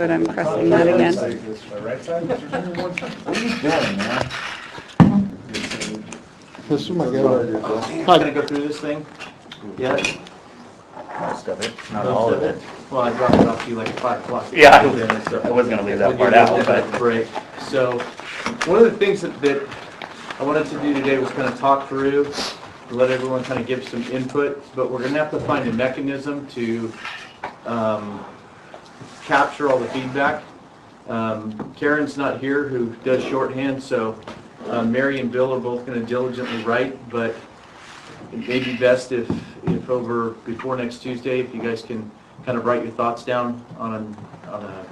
But I'm pressing that again. Right side? What are you doing, man? This is my guy. I'm going to go through this thing. Yeah. Most of it, not all of it. Well, I dropped it off to you like at 5 o'clock. Yeah, I was gonna leave that part out, but. Break. So, one of the things that I wanted to do today was kind of talk through, let everyone kind of give some input, but we're going to have to find a mechanism to capture all the feedback. Karen's not here, who does shorthand, so Mary and Bill are both going to diligently write, but it may be best if over before next Tuesday, if you guys can kind of write your thoughts down on a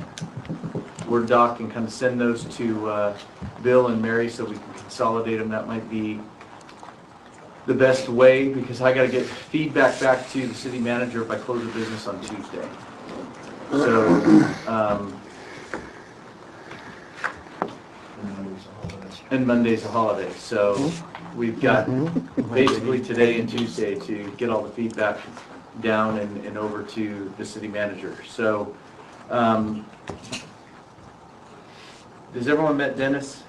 Word doc and kind of send those to Bill and Mary so we can consolidate them. That might be the best way, because I got to get feedback back to the city manager if I close the business on Tuesday. So, and Monday's a holiday, so we've got basically today and Tuesday to get all the feedback down and over to the city manager. So, has everyone met Dennis?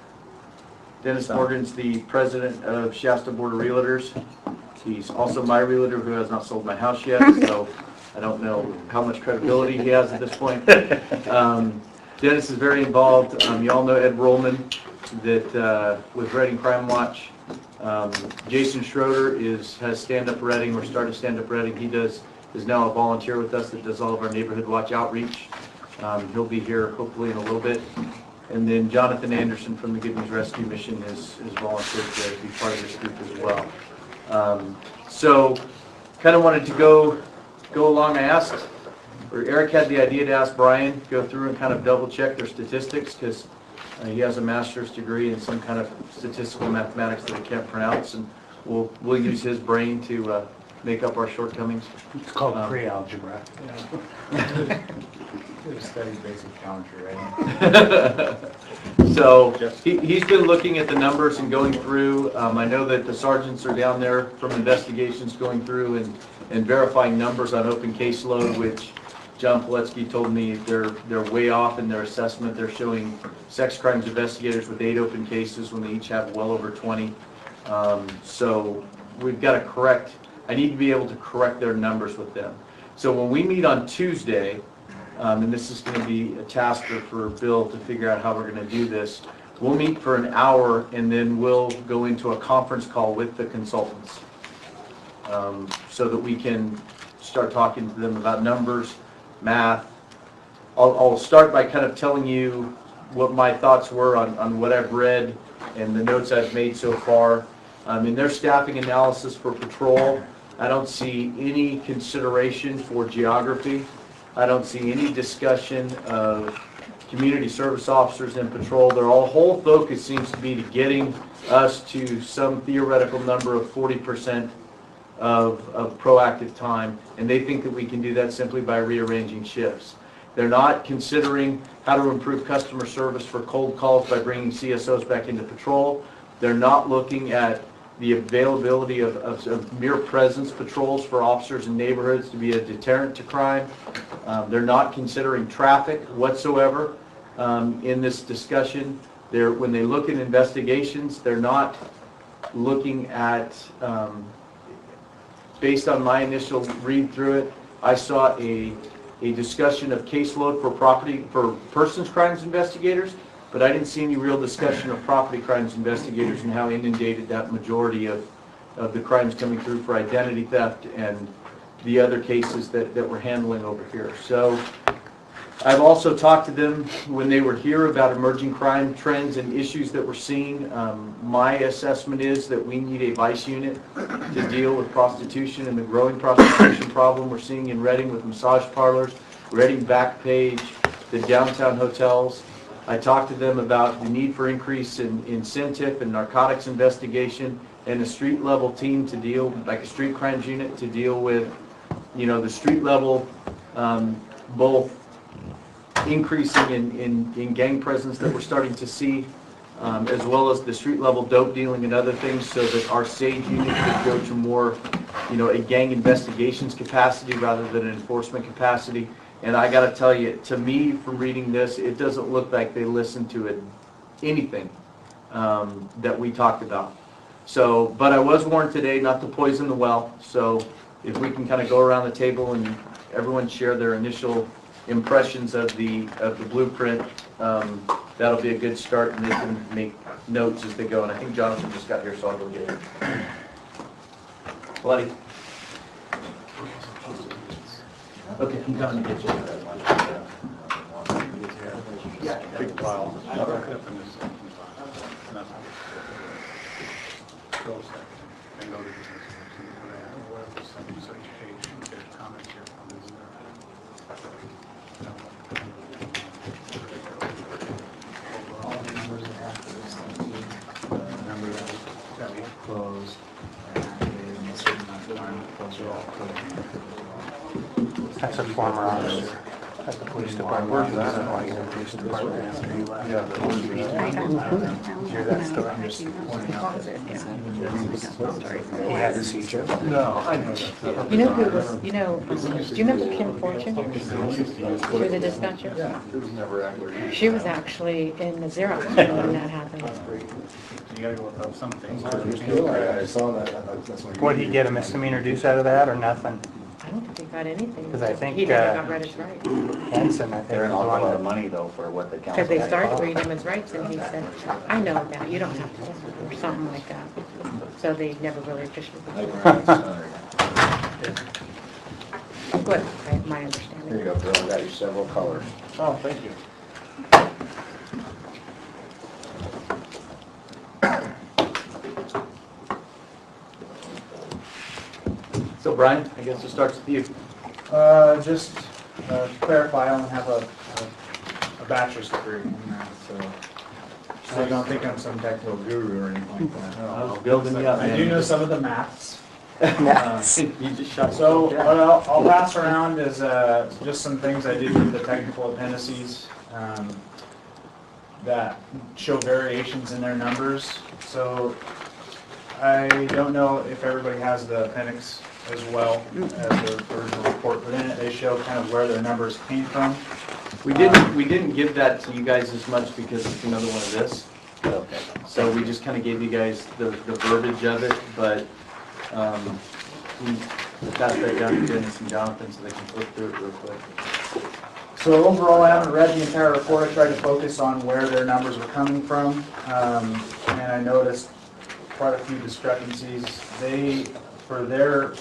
Dennis Morgan's the president of Shasta Board of Realtors. He's also my realtor who has not sold my house yet, so I don't know how much credibility he has at this point. Dennis is very involved. You all know Ed Rollman that with Reading Crime Watch. Jason Schroeder has stand-up Reading, or started stand-up Reading. He is now a volunteer with us that does all of our neighborhood watch outreach. He'll be here hopefully in a little bit. And then Jonathan Anderson from the Good News Rescue Mission is volunteered to be part of this group as well. So kind of wanted to go along. Eric had the idea to ask Bryan, go through and kind of double check their statistics, because he has a master's degree in some kind of statistical mathematics that I can't pronounce, and we'll use his brain to make up our shortcomings. It's called pre-algebra. Yeah. Studies basic geometry, right? So he's been looking at the numbers and going through. I know that the sergeants are down there from investigations going through and verifying numbers on open caseload, which John Paoletti told me they're way off in their assessment. They're showing sex crimes investigators with 8 open cases when they each have well over 20. So we've got to correct. I need to be able to correct their numbers with them. So when we meet on Tuesday, and this is going to be a task for Bill to figure out how we're going to do this. We'll meet for an hour, and then we'll go into a conference call with the consultants so that we can start talking to them about numbers, math. I'll start by kind of telling you what my thoughts were on what I've read and the notes I've made so far. In their staffing analysis for patrol, I don't see any consideration for geography. I don't see any discussion of community service officers in patrol. Their whole focus seems to be to getting us to some theoretical number of 40% of proactive time, and they think that we can do that simply by rearranging shifts. They're not considering how to improve customer service for cold calls by bringing CSOs back into patrol. They're not looking at the availability of mere presence patrols for officers in neighborhoods to be a deterrent to crime. They're not considering traffic whatsoever in this discussion. When they look at investigations, they're not looking at, based on my initial read through it, I saw a discussion of caseload for persons crimes investigators, but I didn't see any real discussion of property crimes investigators and how inundated that majority of the crimes coming through for identity theft and the other cases that we're handling over here. So I've also talked to them when they were here about emerging crime trends and issues that we're seeing. My assessment is that we need a vice unit to deal with prostitution and the growing prostitution problem we're seeing in Reading with massage parlors, Reading Backpage, the downtown hotels. I talked to them about the need for increase in CENTIF and narcotics investigation and a street level team to deal, like a street crimes unit, to deal with, the street level, both increasing in gang presence that we're starting to see, as well as the street level dope dealing and other things, so that our SAGE unit could go to more, a gang investigations capacity rather than an enforcement capacity. And I got to tell you, to me, from reading this, it doesn't look like they listened to it, anything that we talked about. So, but I was warned today not to poison the well. So if we can kind of go around the table and everyone share their initial impressions of the blueprint, that'll be a good start, and they can make notes as they go. And I think Jonathan just got here, so I'll go get it. Bloody. Okay, I'm coming to get you. Big pile. Closed. That's a former officer at the police department. Where's that at? Like, the police department after he left. Yeah, but where's that? Hear that story? He had the seizure. No, I know that. You know who was, do you remember Kim Fortune? She was a dispatcher? Yeah, it was never accurate. She was actually in the Xerox when that happened. You gotta go with some things. I saw that. That's what What, did he get a misdemeanor deuce out of that or nothing? I don't think he got anything. 'Cause I think, He never got read his rights. Henson, I think, They're an was awful one lot that. of money though for what the council. Because they started reading him his rights and he said, I know that, you don't have to, or something like that. So they never really officially. Good, my Here understanding. you go, Bill. I got you several colors. Oh, thank you. So Brian, I guess it starts with you. Just to clarify, I only have a bachelor's degree in that, so I don't think I'm some technical guru or anything like that. I was building you up, I man. do know some of the maths. You just shot So yourself what down. I'll pass around is just some things I did with the technical appendices that show variations in their numbers. So I don't know if everybody has the appendix as well as the original report, but in it they show kind of where their numbers came from. We didn't give that to you guys as much because it's another one of this. Okay. So we just kind of gave you guys the verbiage of it, but we passed that down to Dennis and Jonathan so they can flip through it real quick. So overall, I haven't read the entire report. I tried to focus on where their numbers were coming from, and I noticed quite a few discrepancies. They, for their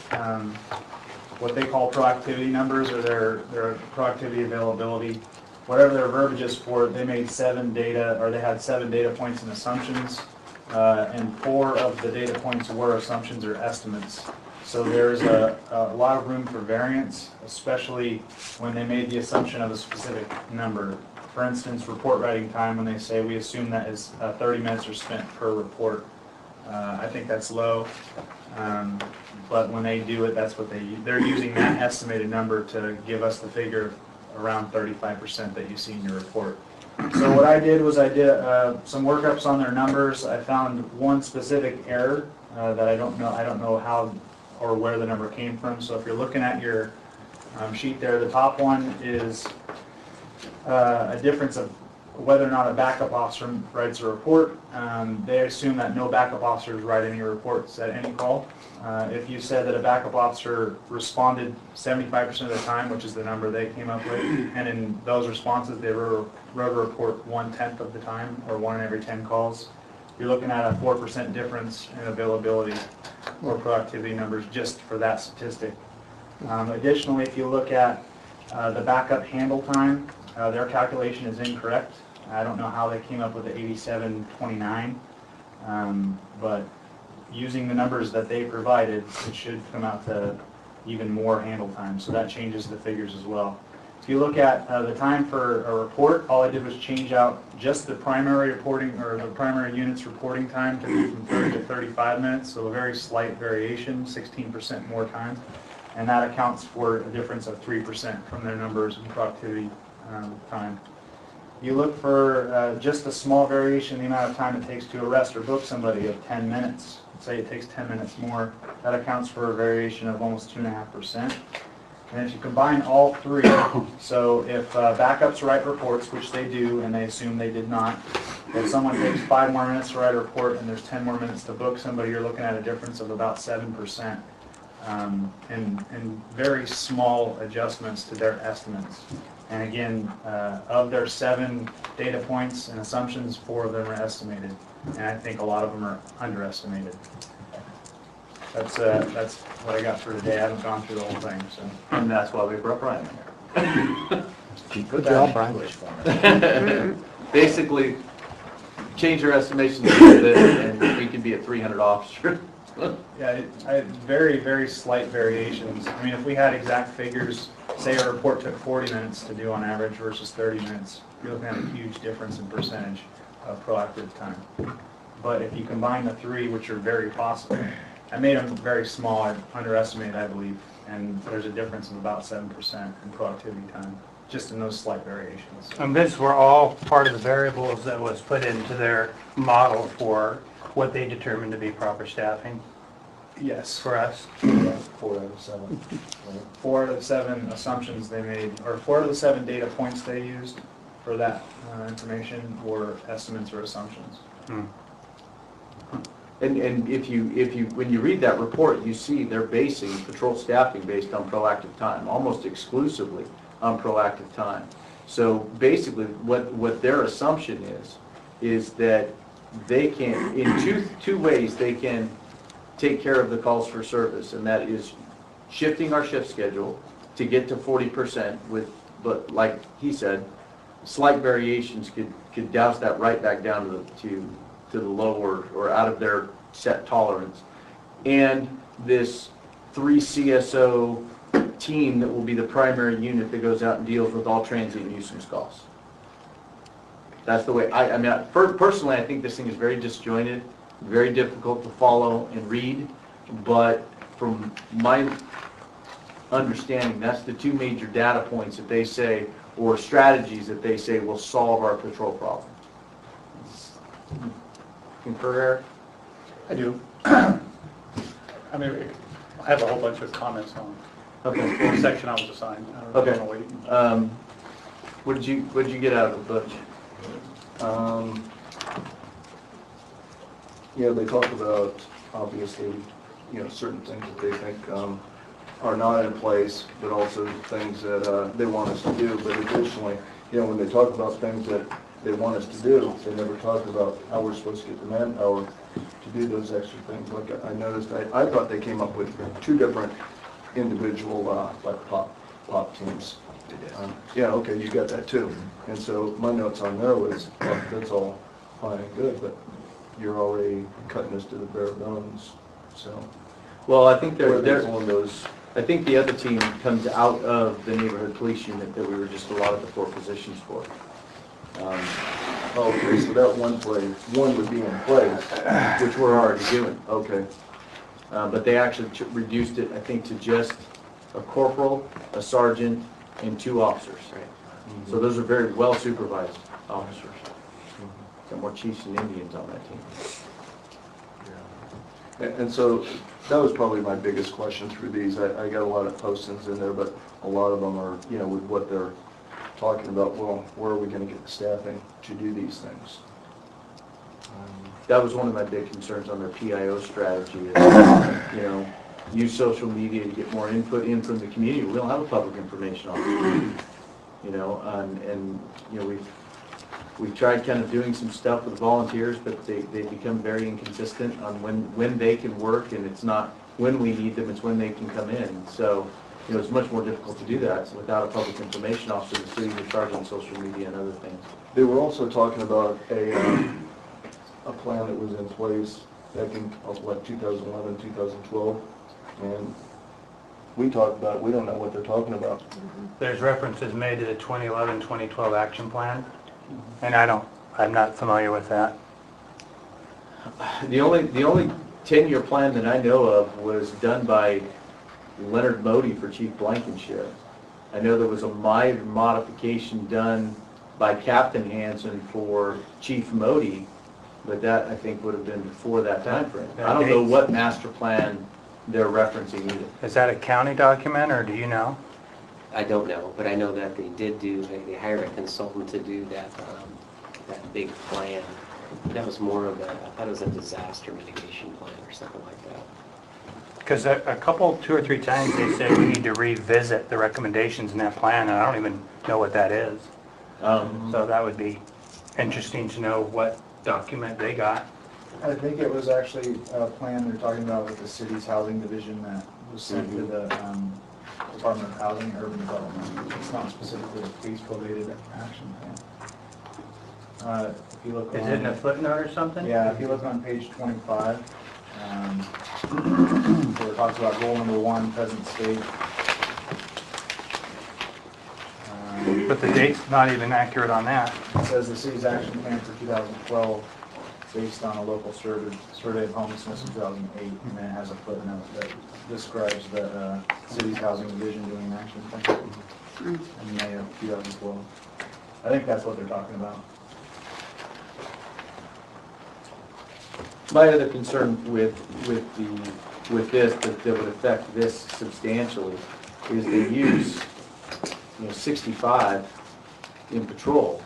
what they call proactivity numbers or their proactivity availability, whatever their verbiage is for, they made they had 7 data points and assumptions, and 4 of the data points were assumptions or estimates. So there's a lot of room for variance, especially when they made the assumption of a specific number. For instance, report writing time, when they say we assume that is 30 minutes are spent per report. I think that's low, but when they do it, that's what they're using that estimated number to give us the figure around 35% that you see in your report. So what I did was I did some workups on their numbers. I found one specific error that I don't know how or where the number came from. So if you're looking at your sheet there, the top one is a difference of whether or not a backup officer writes a report. They assume that no backup officers write any reports at any call. If you said that a backup officer responded 75% of the time, which is the number they came up with, and in those responses they wrote a report 1/10 of the time, or 1 in every 10 calls, you're looking at a 4% difference in availability or proactivity numbers just for that statistic. Additionally, if you look at the backup handle time, their calculation is incorrect. I don't know how they came up with the 87.29, but using the numbers that they provided, it should come out to even more handle time, so that changes the figures as well. If you look at the time for a report, all I did was change out just the primary reporting, or the primary unit's reporting time to be from 30 to 35 minutes, so a very slight variation, 16% more time, and that accounts for a difference of 3% from their numbers and productivity time. You look for just a small variation in the amount of time it takes to arrest or book somebody of 10 minutes. Say it takes 10 minutes more, that accounts for a variation of almost 2.5%. And if you combine all three, so if backups write reports, which they do, and they assume they did not, if someone takes 5 more minutes to write a report and there's 10 more minutes to book somebody, you're looking at a difference of about 7%, and very small adjustments to their estimates. And again, of their 7 data points and assumptions, 4 of them are estimated, and I think a lot of them are underestimated. That's what I got for today. I haven't gone through the whole thing, so. And that's why we brought Bryan in here. Good job, Bryan. Basically, change your estimations a little bit, and we can be at 300 officers. Yeah, very, very slight variations. I mean, if we had exact figures, say a report took 40 minutes to do on average versus 30 minutes, you're looking at a huge difference in percentage of proactive time. But if you combine the 3, which are very possible, I made them very small, I underestimated, I believe, and there's a difference of about 7% in productivity time, just in those slight variations. And these were all part of the variables that was put into their model for what they determined to be proper staffing Yes. for us. 4 out of 7. 4 out of 7 assumptions they made, or 4 out of the 7 data points they used for that information were estimates or assumptions. And if you when you read that report, you see they're basing patrol staffing based on proactive time, almost exclusively on proactive time. So basically, what their assumption is that they can, in two ways, they can take care of the calls for service, and that is shifting our shift schedule to get to 40% but like he said, slight variations could douse that right back down to the lower or out of their set tolerance. And this 3 CSO team that will be the primary unit that goes out and deals with all transient nuisance calls. That's the way, personally, I think this thing is very disjointed, very difficult to follow and read, but from my understanding, that's the 2 major data points that they say, or strategies that they say will solve our patrol problem. Concur, Eric? I do. I mean, I have a whole bunch of comments on the section I was assigned. I don't know, Okay. What did you get out of it, Butch? They talk about, obviously, certain things that they think are not in place, but also things that they want us to do. But additionally, when they talk about things that they want us to do, they never talk about how we're supposed to get the manpower to do those extra things. Like I noticed, I thought they came up with 2 different individual like pop teams. Yeah, okay, you got that too. And so my notes on there was, well, that's all fine and good, but you're already cutting us to the bare bones. So, Well, I think they're they're one of those. I think the other team comes out of the neighborhood police unit that we were just allotted the 4 positions for. Okay, so that one would be in place. Which we're already doing. Okay. But they actually reduced it, I think, to just a corporal, a sergeant, and 2 officers. So those are very well supervised officers. Got more chiefs and Indians on that team. And so that was probably my biggest question through these. I got a lot of postings in there, but a lot of them are, with what they're talking about, well, where are we going to get the staffing to do these things? That was one of my big concerns on their PIO strategy is, use social media to get more input in from the community. We don't have a public information officer, we've tried kind of doing some stuff with volunteers, but they become very inconsistent on when they can work, and it's not when we need them, it's when they can come in. So, it's much more difficult to do that without a public information officer that's sitting in charge on social media and other things. They were also talking about a plan that was in place back in, 2011, 2012, and we talked about it. We don't know what they're talking about. There's references made to the 2011-2012 action plan, and I'm not familiar with that. The only 10-year plan that I know of was done by Leonard Modi for Chief Blankenship. I know there was a minor modification done by Captain Hansen for Chief Modi, but that I think would have been before that time frame. I don't know what master plan they're referencing either. Is that a county document, or do you know? I don't know, but I know that they hired a consultant to do that big plan. That was more of I thought it was a disaster mitigation plan or something like that. Because a couple, 2 or 3 times, they said we need to revisit the recommendations in that plan, and I don't even know what that is. So that would be interesting to know what document they got. I think it was actually a plan they're talking about with the city's housing division that was sent to the Department of Housing and Urban Development. It's not specifically a police-related action plan. If you look Is it in a footnote or something? Yeah, if you look on page 25, where it talks about goal number 1, present state. But the date's not even accurate on that. It says the city's action plan for 2012 based on a local survey of homelessness in 2008, and then it has a footnote that describes the city's housing division doing an action plan in May of 2012. I think that's what they're talking about. My other concern with this that would affect this substantially is they use 65 in patrol,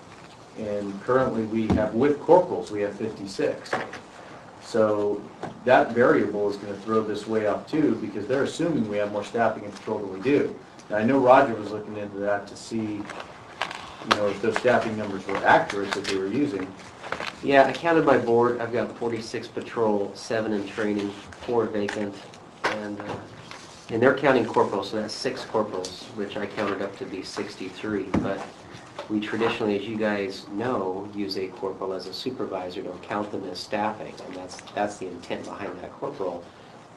and currently we have, with corporals, we have 56. So that variable is going to throw this way off too, because they're assuming we have more staffing in patrol than we do. Now, I know Roger was looking into that to see, if those staffing numbers were accurate that they were using. Yeah, I counted my board. I've got 46 patrol, 7 in training, 4 vacant, and they're counting corporals, so that's 6 corporals, which I counted up to be 63. But we traditionally, as you guys know, use a corporal as a supervisor. Don't count them as staffing, and that's the intent behind that corporal.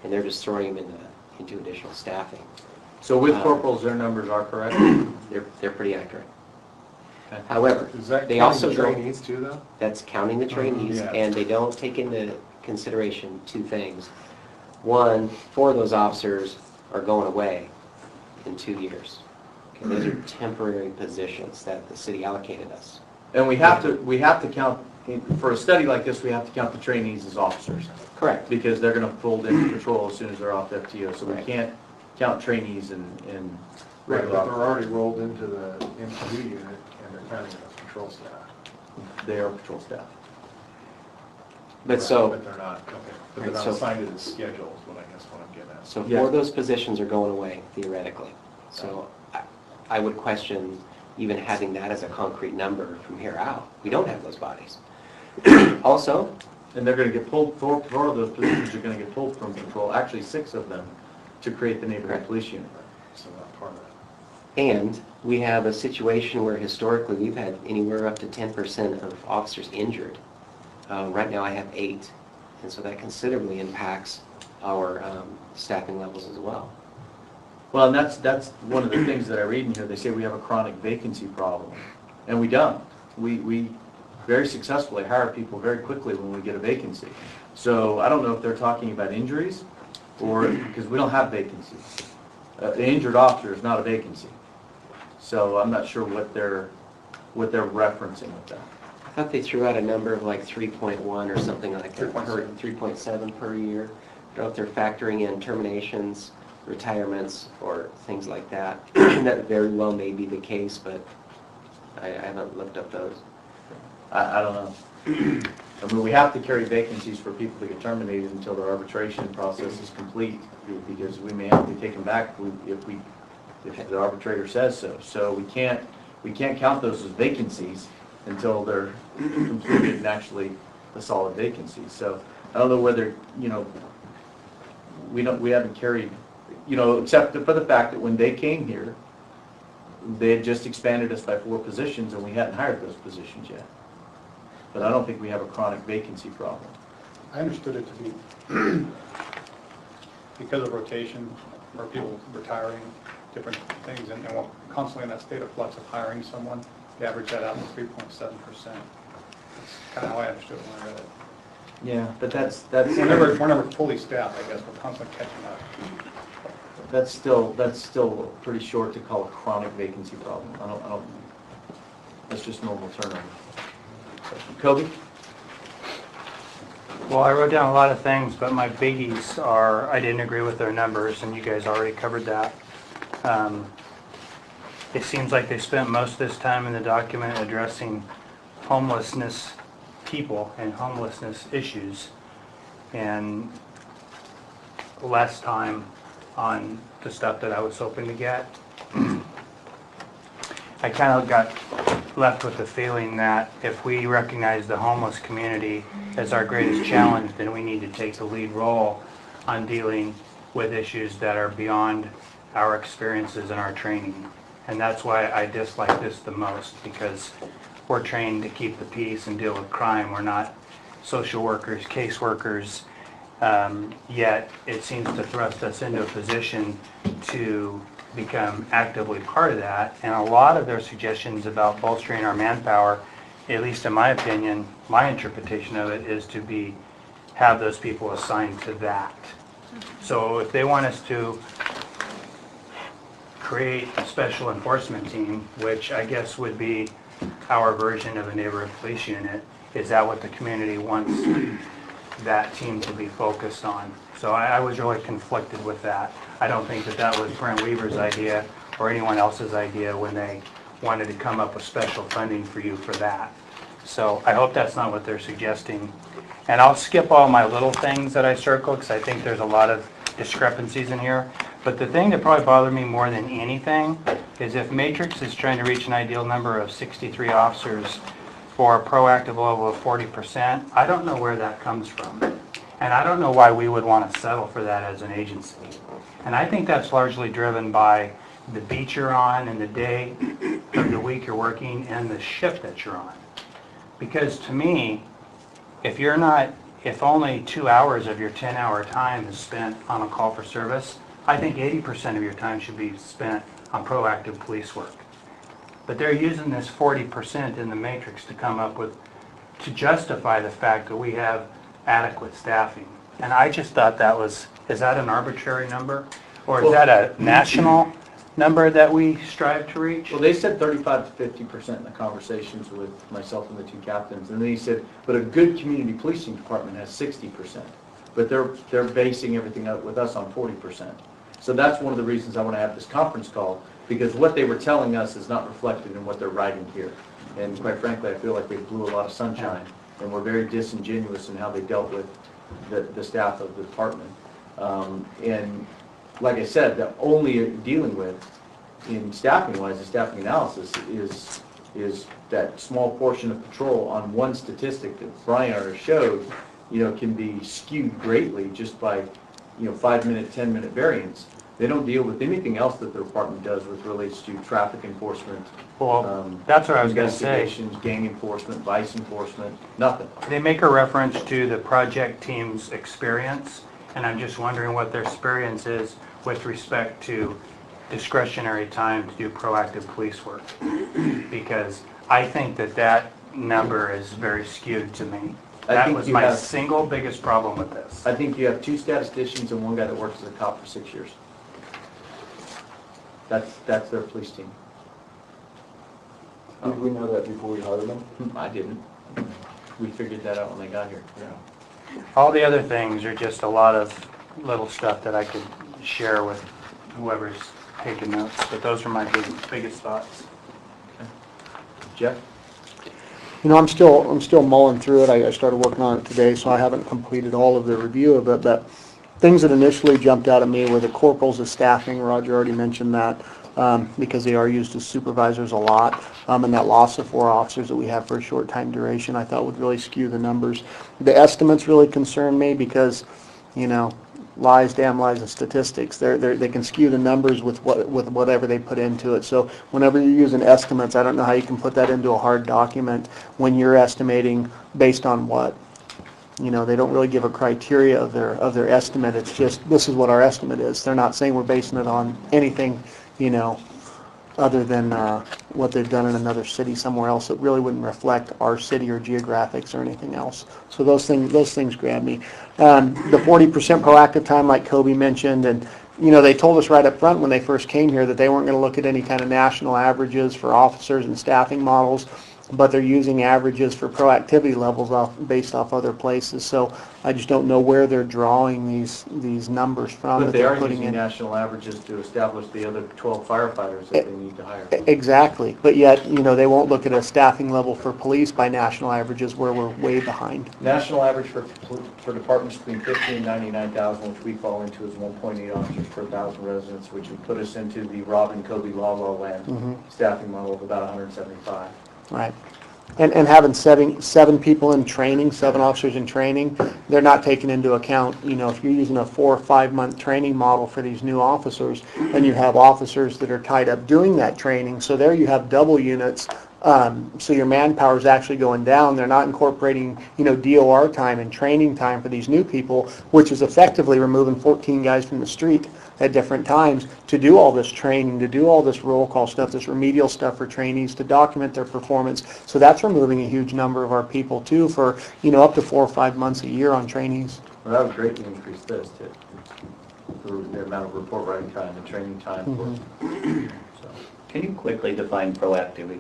And they're just throwing them into additional staffing. So with corporals, their numbers are correct? They're pretty accurate. Okay. However, Is that they counting also the trainees too, though? That's counting the trainees, Yeah. and they don't take into consideration 2 things. One, 4 of those officers are going away in 2 years. Okay, those are temporary positions that the city allocated us. And we have to count, for a study like this, we have to count the trainees as officers. Correct. Because they're going to fold into patrol as soon as they're off FTO, so we Right. can't count trainees in Right, regular but they're officers. already rolled into the MPD unit and they're counting it as patrol staff. They are patrol staff. But Right, so, But they're not, okay, but Right, they're not so- assigned to the schedule is what I guess what I'm getting at. so Yeah. 4 of those positions are going away, theoretically. So I would question even having that as a concrete number from here out. We don't have those bodies. Also, And they're going to get pulled, 4 of those positions are going to get pulled from patrol, actually 6 of them, to create the neighborhood Correct. police unit. So not part of it. and we have a situation where historically we've had anywhere up to 10% of officers injured. Right now I have 8, and so that considerably impacts our staffing levels as well. Well, and that's one of the things that I read in here. They say we have a chronic vacancy problem, and we don't. We very successfully hire people very quickly when we get a vacancy. So I don't know if they're talking about injuries, or because we don't have vacancies. The injured officer is not a vacancy, so I'm not sure what they're referencing with that. I thought they threw out a number of like 3.1 or something like that, 3.7. 3.7 per year. I don't know if they're factoring in terminations, retirements, or things like that. That very well may be the case, but I haven't looked up those. I don't know. I mean, we have to carry vacancies for people to get terminated until their arbitration process is complete, because we may have to take them back if the arbitrator says so. So we can't count those as vacancies until they're completed and actually a solid vacancy. So I don't know whether, we haven't carried, except for the fact that when they came here, they had just expanded us by 4 positions and we hadn't hired those positions yet. But I don't think we have a chronic vacancy problem. I understood it to be because of rotation, or people retiring, different things, and we're constantly in that state of flux of hiring someone, they average that out to 3.7%. That's kind of how I understood it when I read it. Yeah, but that's We're never fully staffed, I guess, we're constantly catching up. that's still pretty short to call a chronic vacancy problem. I don't. That's just normal turnover. Koby? Well, I wrote down a lot of things, but my biggies are, I didn't agree with their numbers, and you guys already covered that. it seems like they spent most of this time in the document addressing homelessness people and homelessness issues, and less time on the stuff that I was hoping to get. I kind of got left with the feeling that if we recognize the homeless community as our greatest challenge, then we need to take the lead role on dealing with issues that are beyond our experiences and our training. And that's why I dislike this the most, because we're trained to keep the peace and deal with crime. We're not social workers, caseworkers, yet it seems to thrust us into a position to become actively part of that. And a lot of their suggestions about bolstering our manpower, at least in my opinion, my interpretation of it is to have those people assigned to that. So if they want us to create a special enforcement team, which I guess would be our version of a neighborhood police unit, is that what the community wants that team to be focused on? So I was really conflicted with that. I don't think that was Brent Weaver's idea or anyone else's idea when they wanted to come up with special funding for you for that. So I hope that's not what they're suggesting. And I'll skip all my little things that I circled because I think there's a lot of discrepancies in here. But the thing that probably bothered me more than anything is if Matrix is trying to reach an ideal number of 63 officers for a proactive level of 40%, I don't know where that comes from. And I don't know why we would want to settle for that as an agency. And I think that's largely driven by the beat you're on and the day of the week you're working and the shift that you're on. Because to me, if only 2 hours of your 10-hour time is spent on a call for service, I think 80% of your time should be spent on proactive police work. But they're using this 40% in the matrix to come up with, to justify the fact that we have adequate staffing. And I just thought is that an arbitrary number? Or is that a national number that we strive to reach? Well, they said 35 to 50% in the conversations with myself and the two captains. And then he said, but a good community policing department has 60%. But they're basing everything up with us on 40%. So that's one of the reasons I want to have this conference call, because what they were telling us is not reflected in what they're writing here. And quite frankly, I feel like they blew a lot of sunshine and were very disingenuous in how they dealt with the staff of the department. And like I said, the only dealing with in staffing-wise, the staffing analysis is that small portion of patrol on one statistic that Bryan already showed, can be skewed greatly just by, 5-minute, 10-minute variance. They don't deal with anything else that the department does with relates to traffic enforcement. Well, that's what I was going to say. Investigations, gang enforcement, vice enforcement, nothing. They make a reference to the project team's experience, and I'm just wondering what their experience is with respect to discretionary time to do proactive police work. Because I think that number is very skewed to me. That was my single biggest problem with this. I think you have 2 statisticians and 1 guy that works as a cop for 6 years. That's their police team. Did we know that before we hired them? I didn't. We figured that out when they got here. Yeah. All the other things are just a lot of little stuff that I could share with whoever's taking notes, but those are my biggest thoughts. Okay. Jeff? I'm still mulling through it. I started working on it today, so I haven't completed all of the review of it, but things that initially jumped out at me were the corporals of staffing. Roger already mentioned that, because they are used as supervisors a lot, and that loss of 4 officers that we have for a short time duration I thought would really skew the numbers. The estimates really concern me because, lies, damn lies, and statistics. They can skew the numbers with whatever they put into it. So whenever you're using estimates, I don't know how you can put that into a hard document when you're estimating based on what. They don't really give a criteria of their estimate. It's just, this is what our estimate is. They're not saying we're basing it on anything, other than what they've done in another city somewhere else. It really wouldn't reflect our city or geographics or anything else. So those things grab me. The 40% proactive time, like Koby mentioned, and they told us right up front when they first came here that they weren't going to look at any kind of national averages for officers and staffing models. but they're using averages for proactivity levels based off other places. So I just don't know where they're drawing these numbers from But that they they're are putting using in. national averages to establish the other 12 firefighters that they need to hire. Exactly, but yet, they won't look at a staffing level for police by national averages where we're way behind. National average for departments between 50 and 99,000, which we fall into, is 1.8 officers per 1,000 residents, which would put us into the Robin Koby La land staffing model of about 175. Right. And having seven people in training, 7 officers in training, they're not taking into account, if you're using a 4 or 5 month training model for these new officers, and you have officers that are tied up doing that training, so there you have double units, so your manpower is actually going down. They're not incorporating, DOR time and training time for these new people, which is effectively removing 14 guys from the street at different times to do all this training, to do all this roll call stuff, this remedial stuff for trainees, to document their performance. So that's removing a huge number of our people too for, up to 4 or 5 months a year on trainees. Well, that would greatly increase this too, the amount of report writing time and training time. So. Can you quickly define proactivity?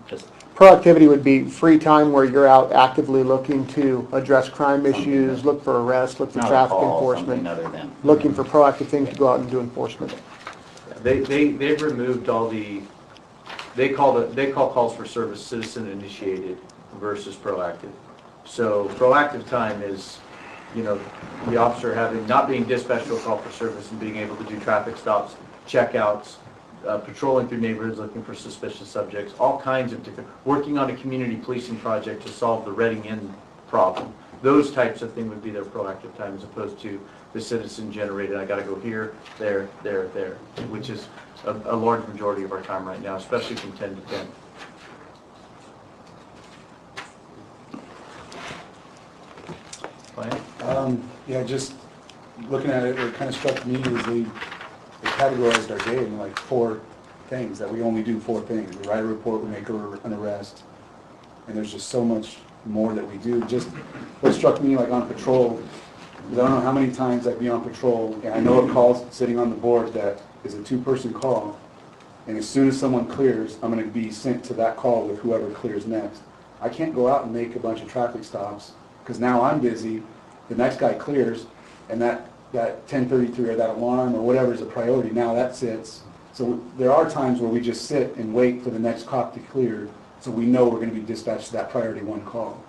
Just Proactivity would be free time where you're out actively looking to address crime issues, look for arrests, look for not a traffic call, something enforcement, other than. looking for proactive things to go out and do enforcement. They've removed all they call calls for service citizen initiated versus proactive. So proactive time is, the officer not being dispatched to a call for service and being able to do traffic stops, checkouts, patrolling through neighborhoods looking for suspicious subjects, all kinds of different, working on a community policing project to solve the Reading Inn problem. Those types of things would be their proactive time as opposed to the citizen generated, I gotta go here, there, which is a large majority of our time right now, especially from 10 to 10. Bryan? Yeah, just looking at it, what kind of struck me is they categorized our day in like 4 things, that we only do 4 things. We write a report, we make an arrest, and there's just so much more that we do. Just what struck me, like on patrol, because I don't know how many times I'd be on patrol, and I know a call sitting on the board that is a 2-person call, and as soon as someone clears, I'm going to be sent to that call with whoever clears next. I can't go out and make a bunch of traffic stops, because now I'm busy, the next guy clears, and that 1033 or that alarm or whatever is a priority, now that sits. So there are times where we just sit and wait for the next cop to clear, so we know we're going to be dispatched to that priority 1 call.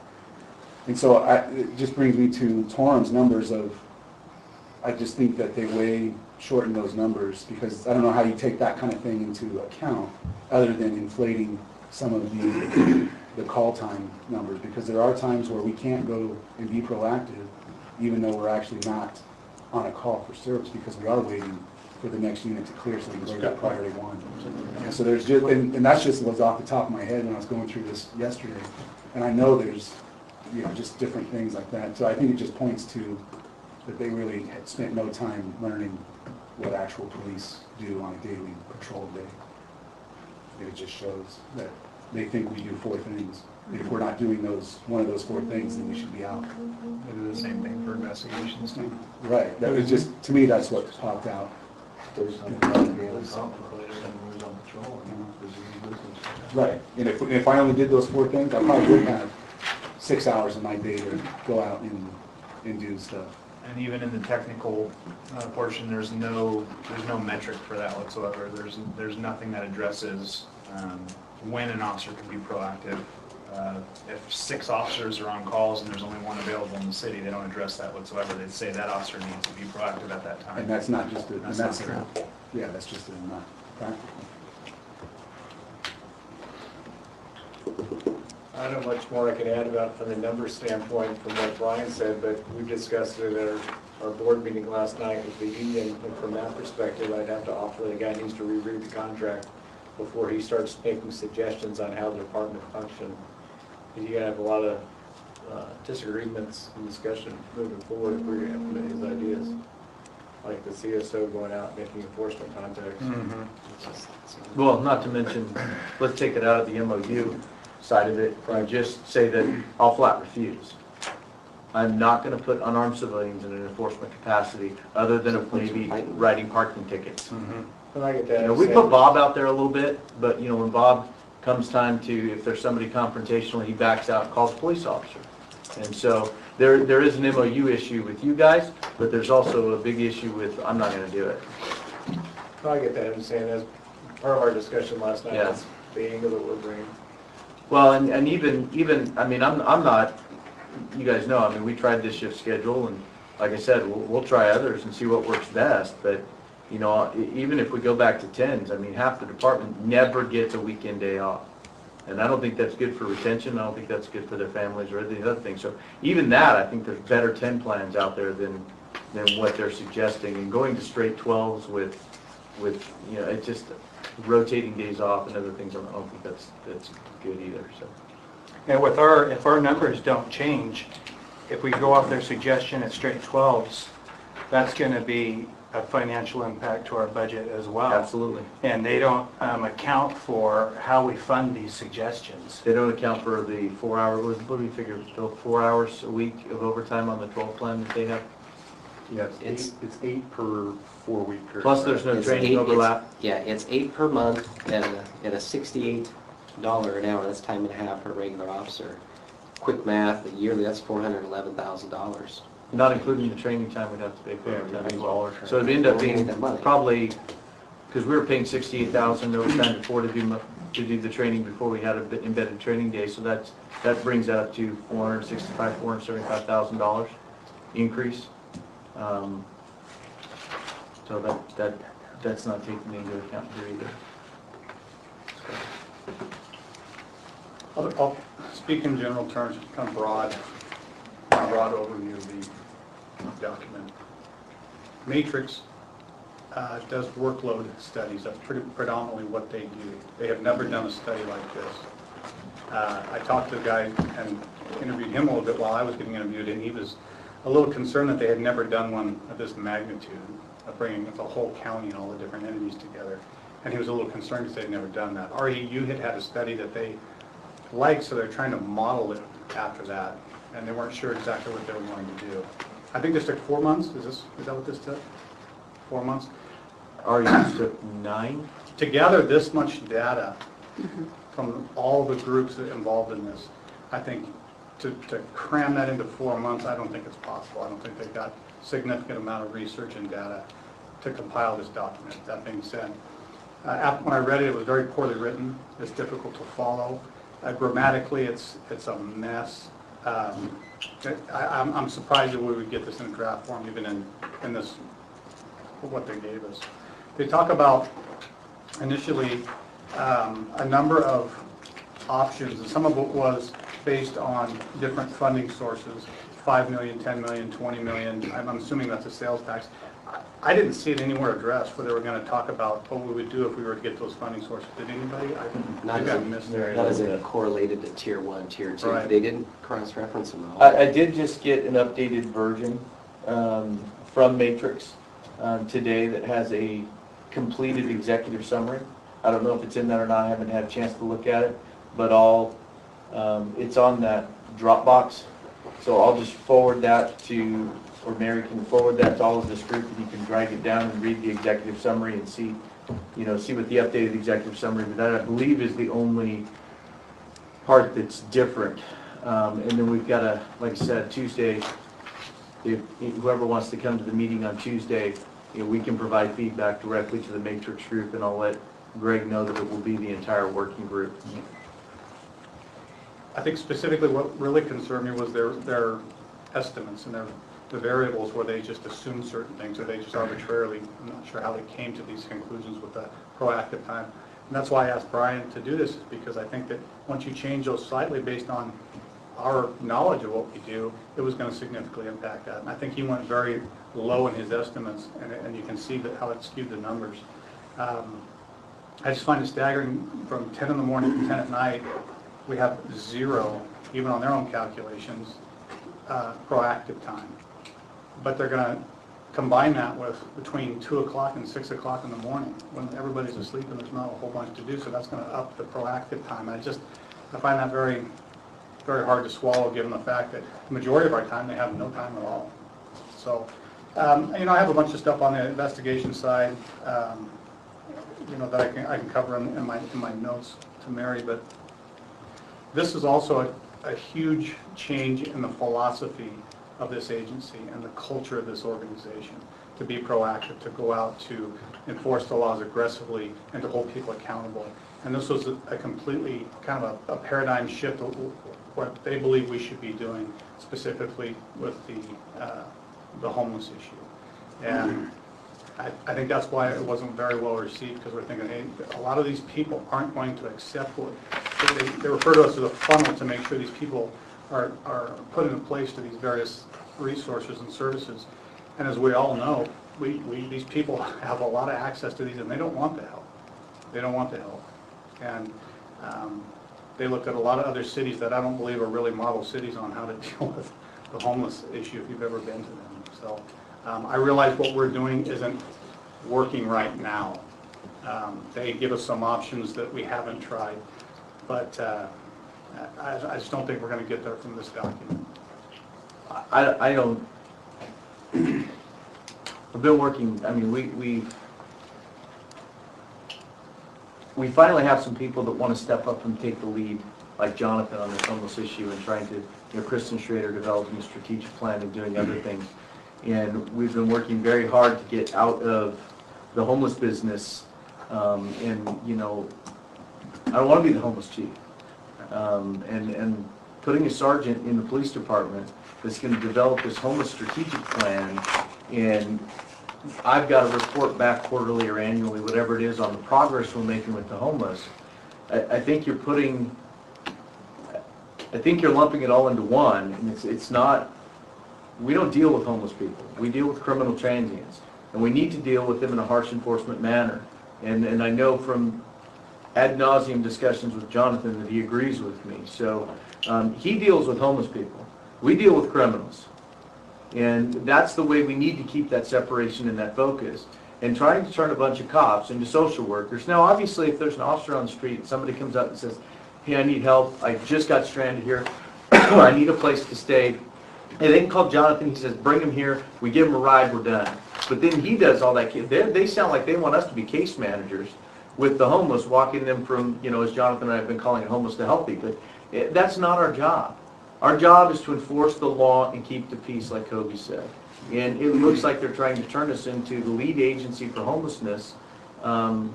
And so it just brings me to Torum's numbers of, I just think that they way shorten those numbers, because I don't know how you take that kind of thing into account other than inflating some of the call time numbers, because there are times where we can't go and be proactive even though we're actually not on a call for service, because we are waiting for the next unit to clear so we can go to priority 1. And so there's just, and that's just what's off the top of my head when I was going through this yesterday. And I know there's, just different things like that. So I think it just points to that they really had spent no time learning what actual police do on a daily patrol day. It just shows that they think we do 4 things. If we're not doing one of those 4 things, then we should be out. They do the same thing for investigations too. Right. That was just, to me, that's what popped out. There's something really complicated and we was on patrol and busy business. Right. And if I only did those 4 things, I probably would have 6 hours of my day to go out and do stuff. And even in the technical portion, there's no metric for that whatsoever. There's nothing that addresses when an officer can be proactive. If 6 officers are on calls and there's only 1 available in the city, they don't address that whatsoever. They say that officer needs to be proactive at that time. And that's not just a, That's not true. Yeah, that's just not practical. I don't know much more I could add about from the numbers standpoint from what Bryan said, but we discussed it at our board meeting last night with the union, and from that perspective, I'd have to offer that a guy needs to reread the contract before he starts making suggestions on how the department function. You're going to have a lot of disagreements and discussion moving forward if we're going to implement his ideas, like the CSO going out and making enforcement contacts. Well, not to mention, let's take it out of the MOU side of it and just say that I'll flat refuse. I'm not going to put unarmed civilians in an enforcement capacity other than maybe writing parking tickets. And I get that. We put Bob out there a little bit, but when Bob comes time to, if there's somebody confrontational, he backs out and calls a police officer. And so there is an MOU issue with you guys, but there's also a big issue with, I'm not going to do it. No, I get that. I'm saying as part of our discussion last night, Yeah. that's the angle that we're bringing. Well, and even, I mean, I'm not, you guys know, I mean, we tried this shift schedule, and like I said, we'll try others and see what works best, but, you know, even if we go back to 10s, I mean, half the department never gets a weekend day off. And I don't think that's good for retention, I don't think that's good for their families or any other things. So even that, I think there's better 10 plans out there than what they're suggesting. And going to straight 12s with you know, it's just rotating days off and other things, I don't think that's good either, so. And with if our numbers don't change, if we go off their suggestion at straight 12s, that's going to be a financial impact to our budget as well. Absolutely. And they don't account for how we fund these suggestions. They don't account for the 4 hour, what do we figure, Bill, 4 hours a week of overtime on the 12 plan that they have? Yeah, it's 8 per 4-week period. Plus there's no It's training eight- overlap. Yeah, it's 8 per month at a $68 an hour. That's time and a half for a regular officer. Quick math, yearly, that's $411,000. Not including the training time we'd have to pay for Yeah, overtime we as pay well. all our training. So it'd end up We need being that money. probably, because we were paying $68,000 overtime before to do the training before we had an embedded training day, so that brings that up to $475,000 increase. So that's not taken into account here either. I'll speak in general terms, kind of broad overview of the document. Matrix does workload studies. That's pretty predominantly what they do. They have never done a study like this. I talked to the guy and interviewed him a little bit while I was getting interviewed, and he was a little concerned that they had never done one of this magnitude, of bringing the whole county and all the different entities together. And he was a little concerned because they'd never done that. REU had a study that they liked, so they're trying to model it after that, and they weren't sure exactly what they were going to do. I think this took 4 months. Is that what this took? 4 months? REUs took 9. To gather this much data from all the groups that involved in this, I think to cram that into 4 months, I don't think it's possible. I don't think they've got significant amount of research and data to compile this document. That being said, when I read it, it was very poorly written. It's difficult to follow. Grammatically, it's a mess. I'm surprised that we would get this in draft form, even in this, what they gave us. They talk about initially a number of options, and some of it was based on different funding sources, 5 million, 10 million, 20 million. I'm assuming that's a sales tax. I didn't see it anywhere addressed where they were going to talk about what we would do if we were to get those funding sources. Did anybody? Not Maybe I missed there. as it correlated to tier 1, tier 2. Right. They didn't cross-reference them at all. I did just get an updated version from Matrix today that has a completed executive summary. I don't know if it's in that or not. I haven't had a chance to look at it, but it's on that Dropbox. So I'll just forward that to, or Mary can forward that to all of this group, and you can drag it down and read the executive summary and see what the updated executive summary, but that I believe is the only part that's different. And then we've got like I said, Tuesday, if whoever wants to come to the meeting on Tuesday, we can provide feedback directly to the Matrix group, and I'll let Greg know that it will be the entire working group. I think specifically what really concerned me was their estimates and the variables where they just assumed certain things, or they just arbitrarily, I'm not sure how they came to these conclusions with the proactive time. And that's why I asked Bryan to do this, is because I think that once you change those slightly based on our knowledge of what we do, it was going to significantly impact that. And I think he went very low in his estimates, and you can see how it skewed the numbers. I just find it staggering, from 10 in the morning to 10 at night, we have 0, even on their own calculations, proactive time. But they're going to combine that with between 2 o'clock and 6 o'clock in the morning, when everybody's asleep and there's not a whole bunch to do, so that's going to up the proactive time. I find that very, very hard to swallow, given the fact that the majority of our time, they have no time at all. So, I have a bunch of stuff on the investigation side, that I can cover in my notes to Mary, but this is also a huge change in the philosophy of this agency and the culture of this organization, to be proactive, to go out to enforce the laws aggressively and to hold people accountable. And this was a completely kind of a paradigm shift of what they believe we should be doing, specifically with the homeless issue. And I think that's why it wasn't very well received, because we're thinking, hey, a lot of these people aren't going to accept what they refer to us as a funnel to make sure these people are put into place to these various resources and services. And as we all know, these people have a lot of access to these, and they don't want the help. They don't want the help. And they looked at a lot of other cities that I don't believe are really model cities on how to deal with the homeless issue if you've ever been to them. So I realize what we're doing isn't working right now. They give us some options that we haven't tried, but I just don't think we're going to get there from this document. I don't, I've been working, I mean, we finally have some people that want to step up and take the lead, like Jonathan on this homeless issue, and trying to, Kristen Schrader developing a strategic plan and doing other things. And we've been working very hard to get out of the homeless business. And, I don't want to be the homeless chief. And putting a sergeant in the police department that's going to develop this homeless strategic plan, and I've got to report back quarterly or annually, whatever it is, on the progress we're making with the homeless. I think you're lumping it all into one, and it's not. We don't deal with homeless people. We deal with criminal transients, and we need to deal with them in a harsh enforcement manner. And I know from ad nauseum discussions with Jonathan that he agrees with me. So he deals with homeless people. We deal with criminals. And that's the way we need to keep that separation and that focus. And trying to turn a bunch of cops into social workers. Now, obviously, if there's an officer on the street, somebody comes up and says, hey, I need help. I just got stranded here. I need a place to stay. And they can call Jonathan. He says, bring him here. We give him a ride. We're done. But then he does all that. They sound like they want us to be case managers with the homeless, walking them from, as Jonathan and I have been calling it, homeless to healthy. But that's not our job. Our job is to enforce the law and keep the peace, like Koby said. And it looks like they're trying to turn us into the lead agency for homelessness, and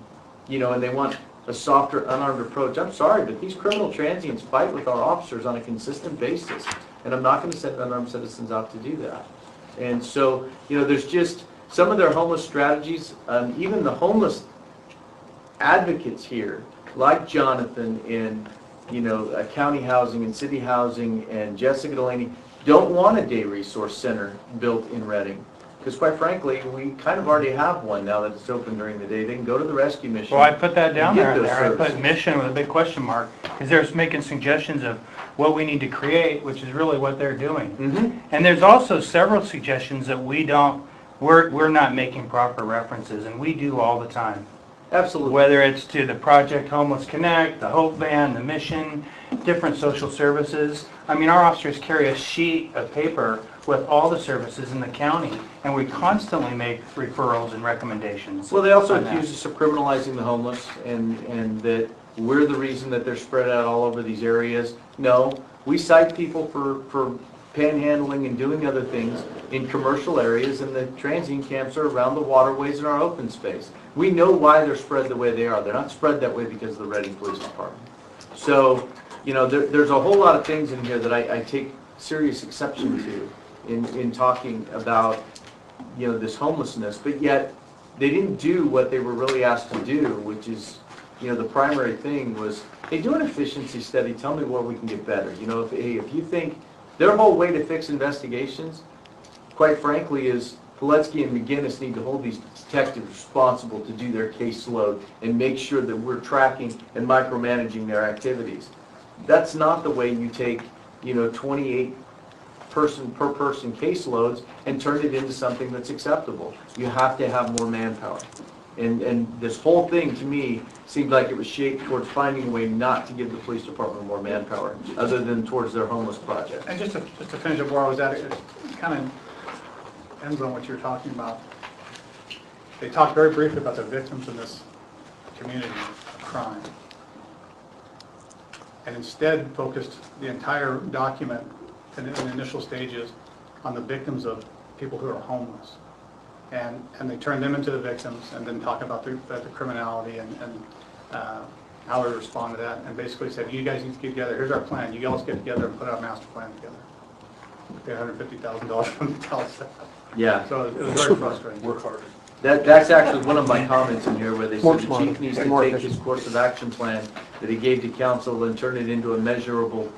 they want a softer, unarmed approach. I'm sorry, but these criminal transients fight with our officers on a consistent basis, and I'm not going to send unarmed citizens out to do that. And so, there's just some of their homeless strategies, even the homeless advocates here, like Jonathan and county housing and city housing and Jessica Delaney, don't want a day resource center built in Reading. Because quite frankly, we kind of already have one now that it's open during the day. They can go to the rescue mission. Well, I put that down there. I put services. mission with a big question mark, because they're making suggestions of what we need to create, which is really what they're doing. Mm-hmm. And there's also several suggestions that we're not making proper references, and we do all the time. Absolutely. Whether it's to the Project Homeless Connect, the Hope Band, the Mission, different social services. I mean, our officers carry a sheet of paper with all the services in the county, and we constantly make referrals and recommendations. Well, they also on that. accuse us of criminalizing the homeless and that we're the reason that they're spread out all over these areas. No, we cite people for panhandling and doing other things in commercial areas, and the transient camps are around the waterways in our open space. We know why they're spread the way they are. They're not spread that way because of the Reading Police Department. So, there's a whole lot of things in here that I take serious exception to in talking about, this homelessness, but yet they didn't do what they were really asked to do, which is, the primary thing was, hey, do an efficiency study, tell me where we can get better. If you think their whole way to fix investigations, quite frankly, is Paoletti and McGinnis need to hold these detectives responsible to do their caseload and make sure that we're tracking and micromanaging their activities. That's not the way you take, 28 person per person caseloads and turn it into something that's acceptable. You have to have more manpower. And this whole thing, to me, seemed like it was shaped towards finding a way not to give the police department more manpower, other than towards their homeless project. And just to finish up where I was at, it kind of ends on what you're talking about. They talked very briefly about the victims in this community of crime. and instead focused the entire document in the initial stages on the victims of people who are homeless. And they turned them into the victims and then talk about the criminality and how we respond to that, and basically said, you guys need to get together, here's our plan, you guys get together and put our master plan together. Get $150,000 from the town staff. Yeah. So it was very frustrating. Work hard. That's actually one of my comments in here, where they More said the smarter, chief needs to more take efficient. his course of action plan that he gave to council and turn it into a measurable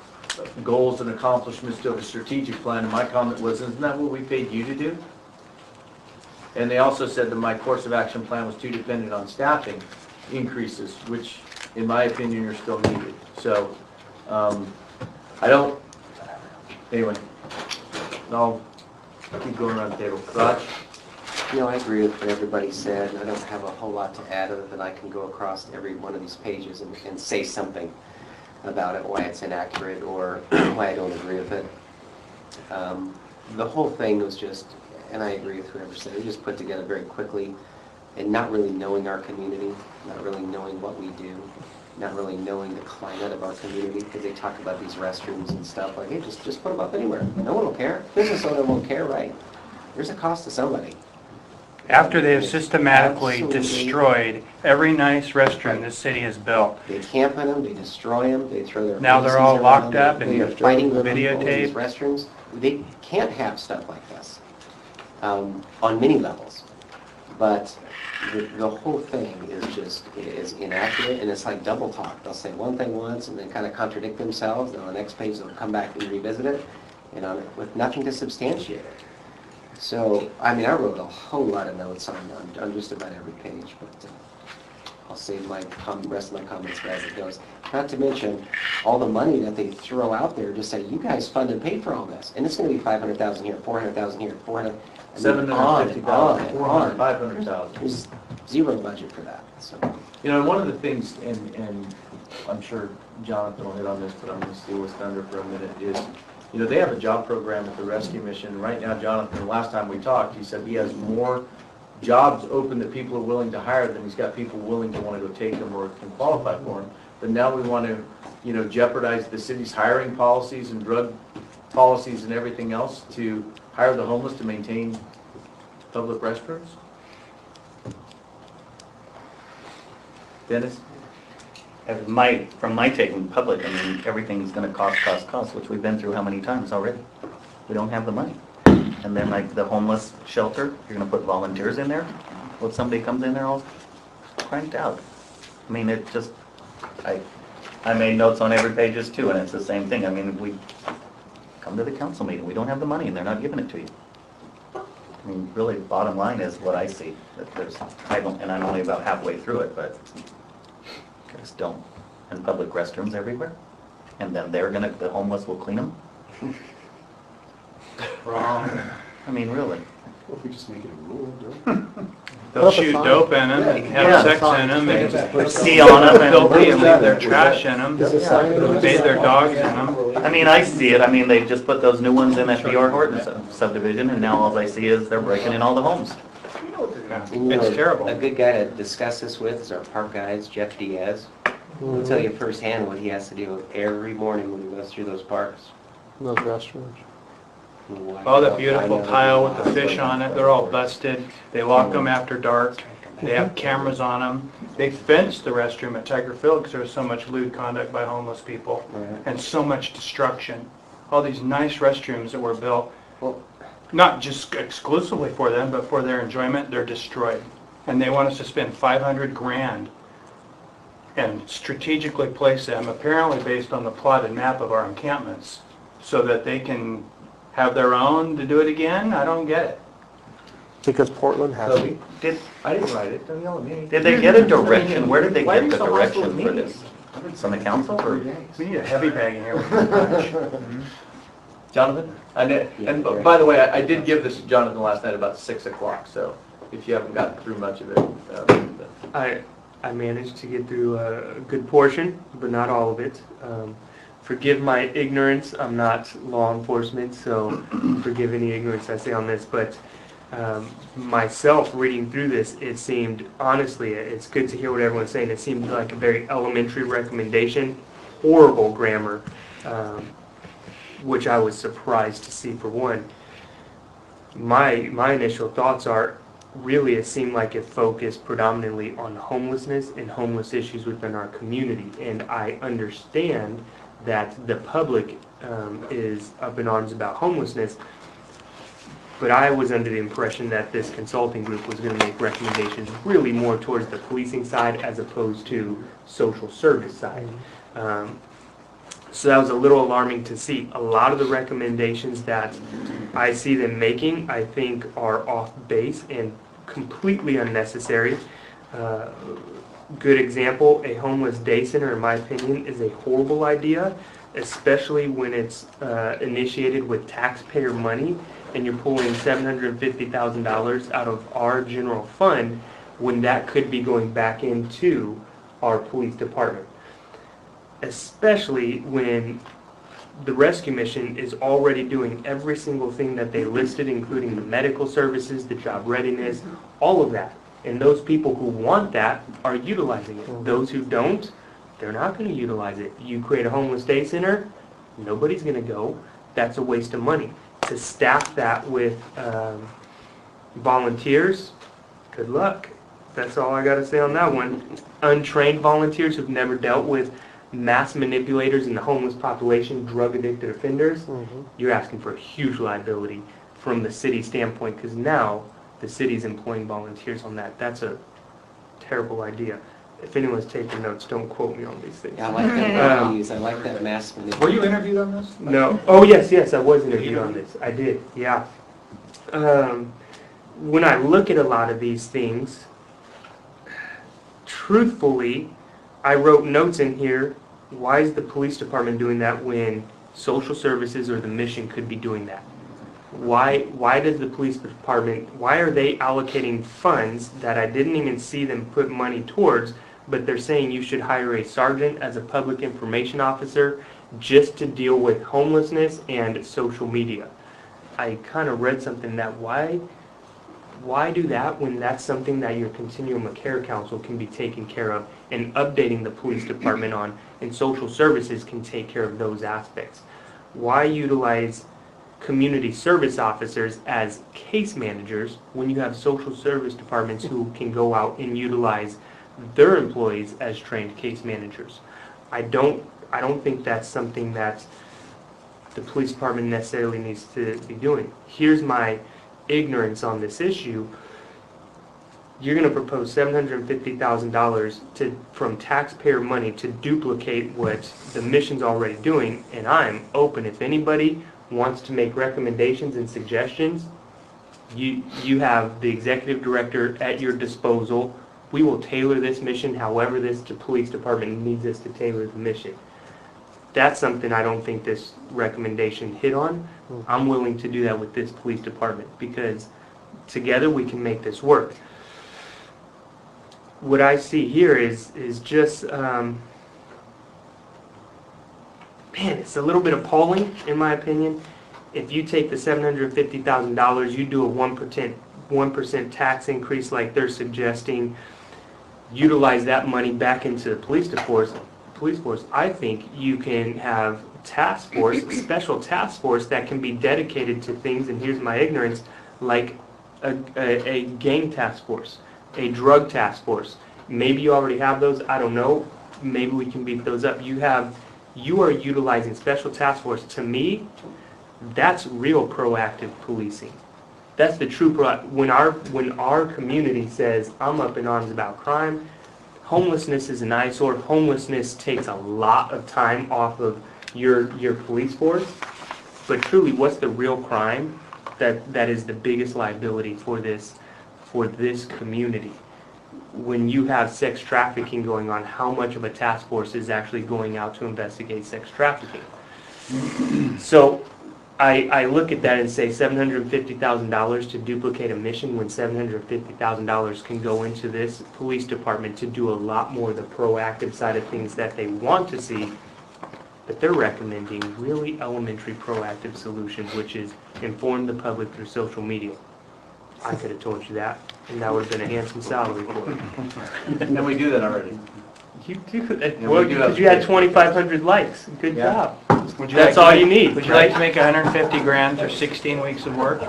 goals and accomplishments to a strategic plan. And my comment was, isn't that what we paid you to do? And they also said that my course of action plan was too dependent on staffing increases, which in my opinion are still needed. So I don't, anyway, I'll keep going around the table. Raj? You know, I agree with what everybody said. I don't have a whole lot to add other than I can go across every one of these pages and say something about it, why it's inaccurate or why I don't agree with it. The whole thing was just, and I agree with whoever said it, it was just put together very quickly and not really knowing our community, not really knowing what we do, not really knowing the climate of our community, because they talk about these restrooms and stuff like, hey, just put them up anywhere. No one will care. Business owner won't care, right? There's a cost to somebody. After they have systematically Absolutely. destroyed every nice restroom this city has built. They camp in them, they destroy them, they throw their Now they're feces all around locked them, up and they are fighting with videotaped. these restrooms. They can't have stuff like this on many levels. But the whole thing is inaccurate, and it's like double talk. They'll say one thing once and then kind of contradict themselves, and on the next page they'll come back and revisit it, and with nothing to substantiate it. So, I mean, I wrote a whole lot of notes on just about every page, but I'll save my rest of my comments as it goes. Not to mention all the money that they throw out there, just say, you guys funded and paid for all this, and it's going to be $500,000 here, $400,000 here, $400,000. $750,000, $400,000, $500,000. There's zero budget for that. So, You know, one of the things, and I'm sure Jonathan will hit on this, but I'm going to steal his thunder for a minute, is, you know, they have a job program at the rescue mission. Right now, Jonathan, the last time we talked, he said he has more jobs open that people are willing to hire than he's got people willing to want to go take them or can qualify for them. But now we want to, you know, jeopardize the city's hiring policies and drug policies and everything else to hire the homeless to maintain public restrooms? Dennis? From my take in public, I mean, everything's gonna cost, which we've been through how many times already? We don't have the money. And then like the homeless shelter, you're gonna put volunteers in there? Well, somebody comes in there all cranked out. I mean, it just, I made notes on every pages too, and it's the same thing. I mean, we come to the council meeting, we don't have the money and they're not giving it to you. I mean, really, bottom line is what I see, that there's, and I'm only about halfway through it, but guys don't. And public restrooms everywhere, and then the homeless will clean them? Wrong. I mean, really. Well, if we just make it a rule, don't They'll shoot dope in them and have sex in them and Put C on them filthy and and, leave their trash in them, bathe their dogs in them. I mean, I see it. I mean, they just put those new ones in at the Horton subdivision, and now all I see is they're breaking in all the homes. and, you It's know, terrible. A good guy to discuss this with is our park guide, Jeff Diaz. He'll tell you firsthand what he has to do every morning when he goes through those parks. Those restrooms. Oh, the beautiful tile with the fish on it, they're all busted. They lock them after dark. They have cameras on them. They fenced the restroom at Tiger Field because there was so much lewd conduct by homeless people and so much destruction. All these nice restrooms that were built, not just exclusively for them, but for their enjoyment, they're destroyed. And they want us to spend $500,000 and strategically place them, apparently based on the plotted map of our encampments, so that they can have their own to do it again? I don't get it. Because Portland has it. I didn't write it, don't yell at me. Did they get a direction? Where did they get the direction for this? From the council or? We need a heavy bag in here with lunch. Jonathan? And by the way, I did give this to Jonathan last night about 6 o'clock, so if you haven't gotten through much of it. I managed to get through a good portion, but not all of it. Forgive my ignorance. I'm not law enforcement, so forgive any ignorance I say on this. But myself reading through this, it seemed, honestly, it's good to hear what everyone's saying. It seemed like a very elementary recommendation horrible grammar, which I was surprised to see for one. My initial thoughts are, really it seemed like it focused predominantly on homelessness and homeless issues within our community. And I understand that the public is up in arms about homelessness, but I was under the impression that this consulting group was going to make recommendations really more towards the policing side as opposed to social service side. So that was a little alarming to see. A lot of the recommendations that I see them making, I think, are off base and completely unnecessary. Good example, a homeless day center, in my opinion, is a horrible idea, especially when it's initiated with taxpayer money and you're pulling $750,000 out of our general fund when that could be going back into our police department. Especially when the rescue mission is already doing every single thing that they listed, including the medical services, the job readiness, all of that. And those people who want that are utilizing it. Those who don't, they're not going to utilize it. You create a homeless day center, nobody's going to go. That's a waste of money. To staff that with volunteers, good luck. That's all I got to say on that one. Untrained volunteers who've never dealt with mass manipulators in the homeless population, drug-addicted offenders, you're asking for a huge liability from the city standpoint, because now the city's employing volunteers on that. That's a terrible idea. If anyone's taking notes, don't quote me on these things. Yeah, I like that word you use. I like that mass manipulation. Were you interviewed on this? No. Oh, yes, I was interviewed on this. I did, yeah. When I look at a lot of these things, truthfully, I wrote notes in here. Why is the police department doing that when social services or the mission could be doing that? Why does the police department, why are they allocating funds that I didn't even see them put money towards, but they're saying you should hire a sergeant as a public information officer just to deal with homelessness and social media? I kind of read something that why do that when that's something that your continuum of care council can be taking care of and updating the police department on, and social services can take care of those aspects? Why utilize community service officers as case managers when you have social service departments who can go out and utilize their employees as trained case managers? I don't think that's something that the police department necessarily needs to be doing. Here's my ignorance on this issue. You're going to propose $750,000 from taxpayer money to duplicate what the mission's already doing, and I'm open. If anybody wants to make recommendations and suggestions, you have the executive director at your disposal. We will tailor this mission however this police department needs us to tailor the mission. That's something I don't think this recommendation hit on. I'm willing to do that with this police department because together we can make this work. What I see here is just, man, it's a little bit appalling in my opinion. If you take the $750,000, you do a 1% tax increase like they're suggesting, utilize that money back into the police force, I think you can have task force, special task force that can be dedicated to things, and here's my ignorance, like a gang task force, a drug task force. Maybe you already have those, I don't know. Maybe we can beef those up. You are utilizing special task force. To me, that's real proactive policing. That's the true when our community says, I'm up in arms about crime, homelessness is an eyesore. Homelessness takes a lot of time off of your police force. But truly, what's the real crime that is the biggest liability for this community? When you have sex trafficking going on, how much of a task force is actually going out to investigate sex trafficking? So I look at that and say $750,000 to duplicate a mission when $750,000 can go into this police department to do a lot more of the proactive side of things that they want to see, but they're recommending really elementary proactive solutions, which is inform the public through social media. I could have told you that, and that would have been a handsome salary for it. And we do that already. You do, we well, do because have you had to- 2,500 likes. Good Yeah. job. Would That's all you need. Would you like to make 150 grand for 16 weeks of work?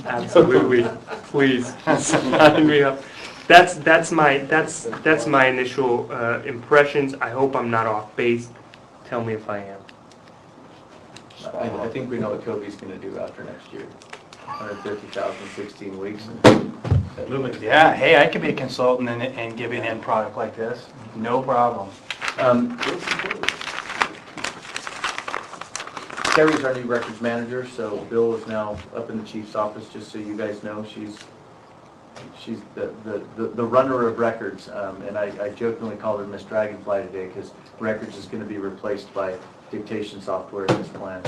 Absolutely. Please. Sign me up. That's my initial impressions. I hope I'm not off base. Tell me if I am. I think we know what Kobe's gonna do after next year. 150,000, 16 weeks. Yeah, hey, I could be a consultant and give you an end product like this. No problem. Terry's our new records manager, so Bill is now up in the chief's office, just so you guys know. She's the runner of records, and I jokingly called her Miss Dragonfly today, because records is gonna be replaced by dictation software in this plan.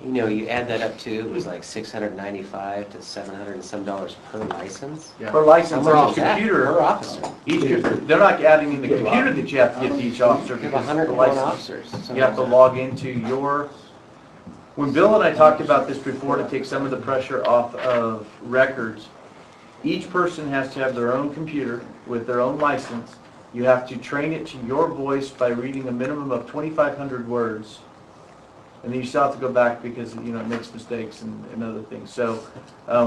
You know, you add that up too, it was like $695 to $700 and some dollars per license. Per How license, much each is that computer, per officer? they're not adding in the computer that you have to get to each officer, You have because the 101 license, officers. you have to log into your, when Bill and I talked about this before, to take some of the pressure off of records, each person has to have their own computer with their own license. You have to train it to your voice by reading a minimum of 2,500 words. And then you still have to go back because, you know, it makes mistakes and other things. So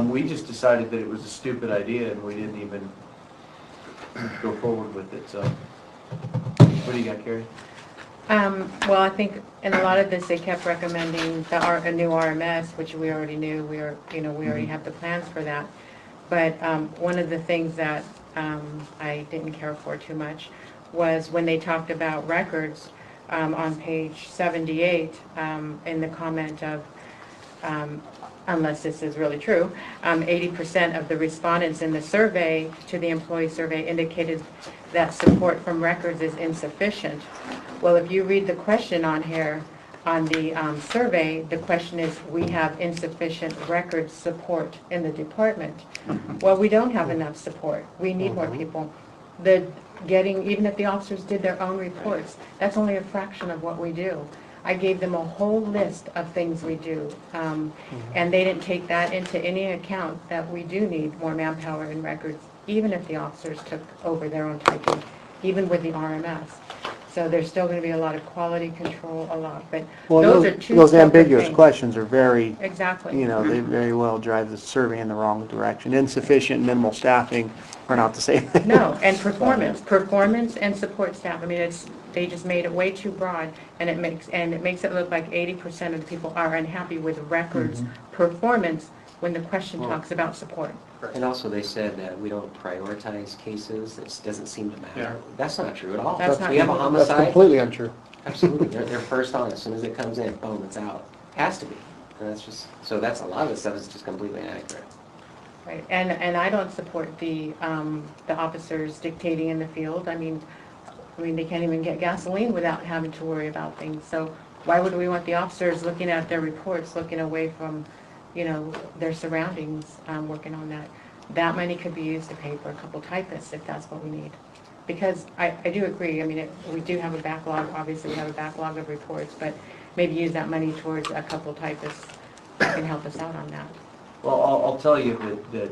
we just decided that it was a stupid idea, and we didn't even go forward with it. So what do you got, Carrie? Well, I think in a lot of this, they kept recommending a new RMS, which we already knew. We already have the plans for that. But one of the things that I didn't care for too much was when they talked about records on page 78 in the comment of, unless this is really true, 80% of the respondents in the survey to the employee survey indicated that support from records is insufficient. Well, if you read the question on here, on the survey, the question is, we have insufficient record support in the department. Well, we don't have enough support. We need more people. Even if the officers did their own reports, that's only a fraction of what we do. I gave them a whole list of things we do, and they didn't take that into any account, that we do need more manpower in records, even if the officers took over their own typing, even with the RMS. So there's still going to be a lot of quality control, a lot, but those are two Those separate ambiguous things. questions are very, Exactly. you know, they very well drive the survey in the wrong direction. Insufficient, minimal staffing are not the same thing. No, and performance and support staff. I mean, they just made it way too broad, and it makes it look like 80% of the people are unhappy with records performance when the question talks about support. And also they said that we don't prioritize cases, it doesn't seem to matter. Yeah. That's not true at all. That's not We have a true. That's homicide, completely untrue. absolutely, they're first on, as soon as it comes in, boom, it's out. Has to be. And that's just, so that's a lot of this stuff is just completely inaccurate. Right, and I don't support the officers dictating in the field. I mean, they can't even get gasoline without having to worry about things. So why would we want the officers looking at their reports, looking away from, you know, their surroundings, working on that? That money could be used to pay for a couple typists if that's what we need. Because I do agree, I mean, we do have a backlog, obviously we have a backlog of reports, but maybe use that money towards a couple typists that can help us out on that. Well, I'll tell you that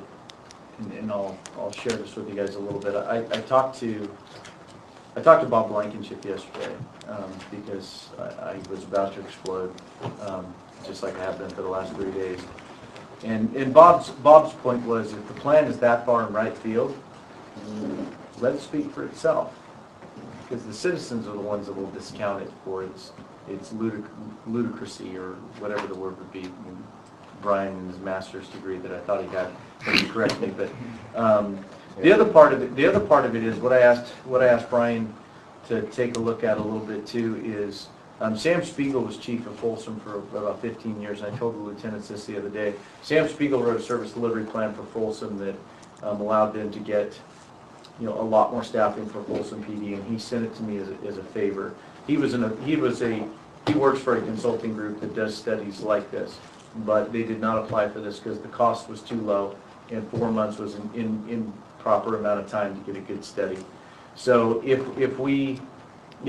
and I'll share this with you guys a little bit. I talked to Bob Blankenship yesterday because I was about to explode, just like I have been for the last 3 days. And Bob's point was, if the plan is that far in right field, let it speak for itself, because the citizens are the ones that will discount it for its ludicrousy, or whatever the word would be. And Bryan and his master's degree that I thought he had, maybe correct me, but the other part of it is what I asked Bryan to take a look at a little bit too is, Sam Spiegel was chief of Folsom for about 15 years, and I told the lieutenants this the other day. Sam Spiegel wrote a service delivery plan for Folsom that allowed them to get, you know, a lot more staffing for Folsom PD, and he sent it to me as a favor. He works for a consulting group that does studies like this, but they did not apply for this because the cost was too low, and 4 months was in proper amount of time to get a good study. So if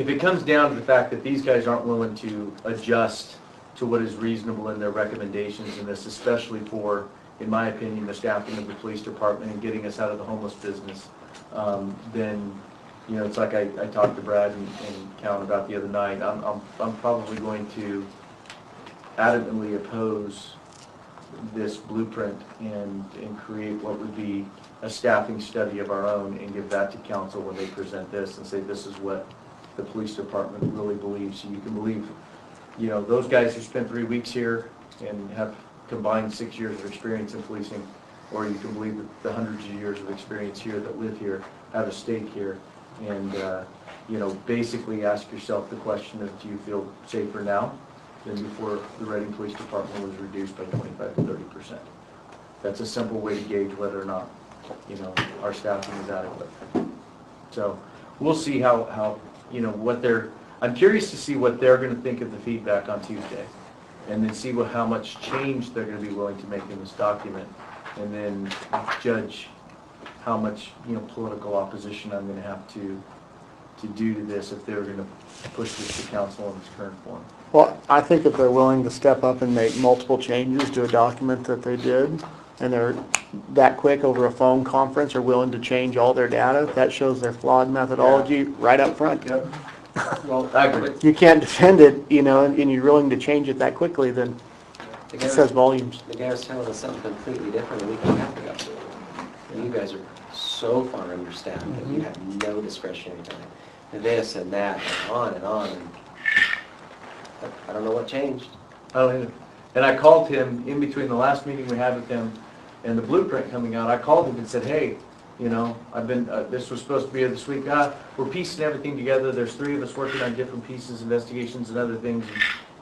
it comes down to the fact that these guys aren't willing to adjust to what is reasonable in their recommendations in this, especially for, in my opinion, the staffing of the police department and getting us out of the homeless business, then you know, it's like I talked to Brad and Cowan about the other night. I'm probably going to adamantly oppose this blueprint and create what would be a staffing study of our own and give that to council when they present this and say this is what the police department really believes. So you can believe, you know, those guys who spent 3 weeks here and have combined 6 years of experience in policing, or you can believe that the hundreds of years of experience here that live here have a stake here. And, you know, basically ask yourself the question of, do you feel safer now than before the Reading Police Department was reduced by 25 to 30%? That's a simple way to gauge whether or not, you know, our staffing is adequate. So we'll see how you know, what they're, I'm curious to see what they're going to think of the feedback on Tuesday, and then see how much change they're going to be willing to make in this document, and then judge how much, you know, political opposition I'm going to have to do to this if they're going to push this to council in its current form. Well, I think if they're willing to step up and make multiple changes to a document that they did, and they're that quick over a phone conference or willing to change all their data, that shows their flawed methodology right up front. Yep. Well, I agree. You can't defend it, you know, and you're willing to change it that quickly, then it says volumes. The guy was telling us something completely different a week and a half ago. And you guys are so far understaffed that you have no discretionary time. And this and that, and on and on. And I don't know what changed. I don't either. And I called him in between the last meeting we had with him and the blueprint coming out. I called him and said, hey, you know, I've been, this was supposed to be this week. We're piecing everything together. There's 3 of us working on different pieces, investigations and other things.